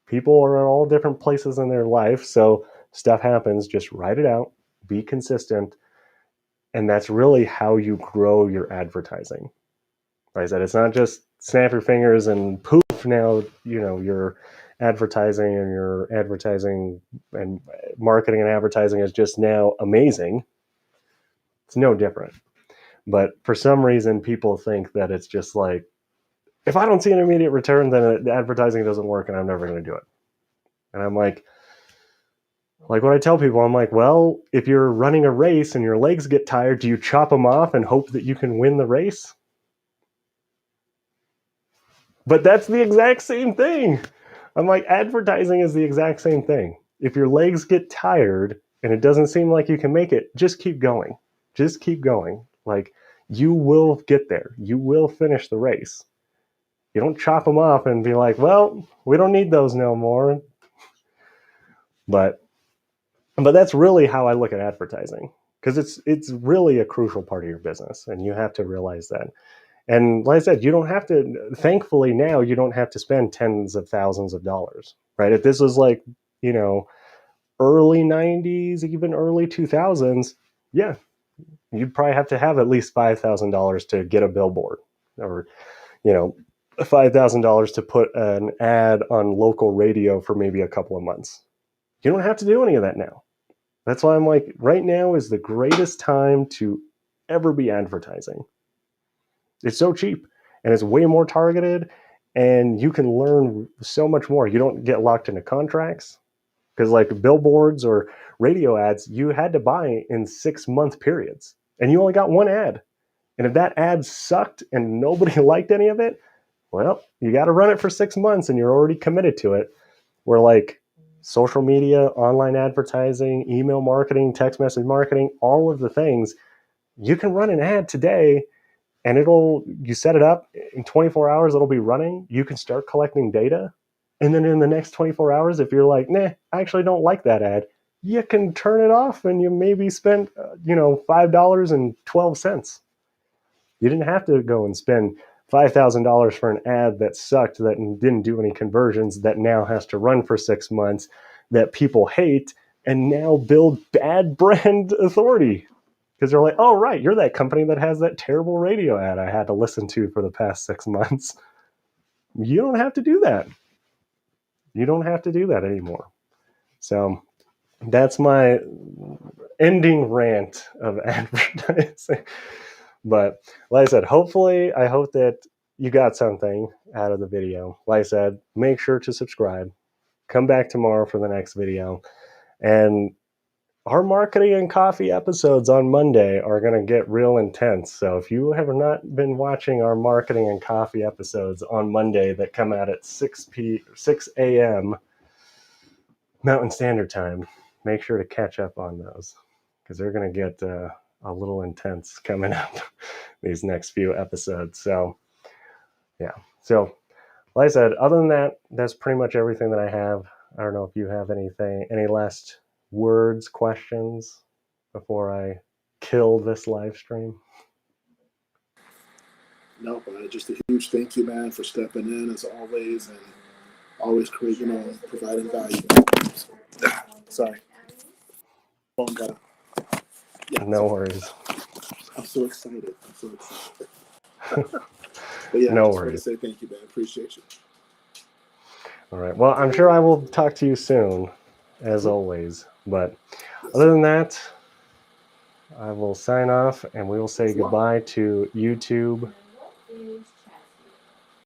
Speaker 1: People are in all different places in their life. So stuff happens. Just write it out, be consistent. And that's really how you grow your advertising. Like I said, it's not just snap your fingers and poof, now, your advertising and marketing and advertising is just now amazing. It's no different. But for some reason, people think that it's just like, if I don't see an immediate return, then the advertising doesn't work and I'm never going to do it. And I'm like what I tell people, I'm like, well, if you're running a race and your legs get tired, do you chop them off and hope that you can win the race? But that's the exact same thing. I'm like, advertising is the exact same thing. If your legs get tired and it doesn't seem like you can make it, just keep going. Just keep going. Like, you will get there. You will finish the race. You don't chop them off and be like, well, we don't need those no more. But that's really how I look at advertising, because it's really a crucial part of your business, and you have to realize that. And like I said, you don't have to, thankfully now, you don't have to spend tens of thousands of dollars, right? If this was like, early 90s, even early 2000s, yeah, you'd probably have to have at least $5,000 to get a billboard, or, $5,000 to put an ad on local radio for maybe a couple of months. You don't have to do any of that now. That's why I'm like, right now is the greatest time to ever be advertising. It's so cheap and it's way more targeted, and you can learn so much more. You don't get locked into contracts, because like billboards or radio ads, you had to buy in 6-month periods and you only got one ad. And if that ad sucked and nobody liked any of it, well, you got to run it for 6 months and you're already committed to it. Where like social media, online advertising, email marketing, text message marketing, all of the things, you can run an ad today and you set it up in 24 hours, it'll be running. You can start collecting data. And then in the next 24 hours, if you're like, nah, I actually don't like that ad, you can turn it off and you maybe spent, $5.12. You didn't have to go and spend $5,000 for an ad that sucked, that didn't do any conversions, that now has to run for 6 months, that people hate, and now build bad brand authority. Because they're like, oh, right, you're that company that has that terrible radio ad I had to listen to for the past 6 months. You don't have to do that. You don't have to do that anymore. So that's my ending rant of advertising. But like I said, I hope that you got something out of the video. Like I said, make sure to subscribe. Come back tomorrow for the next video. And our marketing and coffee episodes on Monday are going to get real intense. So if you have not been watching our marketing and coffee episodes on Monday that come out at 6 a.m. Mountain Standard Time, make sure to catch up on those, because they're going to get a little intense coming up these next few episodes. So yeah. So like I said, other than that, that's pretty much everything that I have. I don't know if you have any last words, questions before I kill this live stream.
Speaker 3: No, just a huge thank you, man, for stepping in as always, and always creating, providing value. Sorry. Phone got it. Yeah,
Speaker 1: no worries.
Speaker 3: I'm so excited. But yeah,
Speaker 1: no
Speaker 3: I just want to
Speaker 1: worries.
Speaker 3: say thank you, man. Appreciate you.
Speaker 1: All right. Well, I'm sure I will talk to you soon, as always. But other than that, I will sign off, and we will say goodbye to YouTube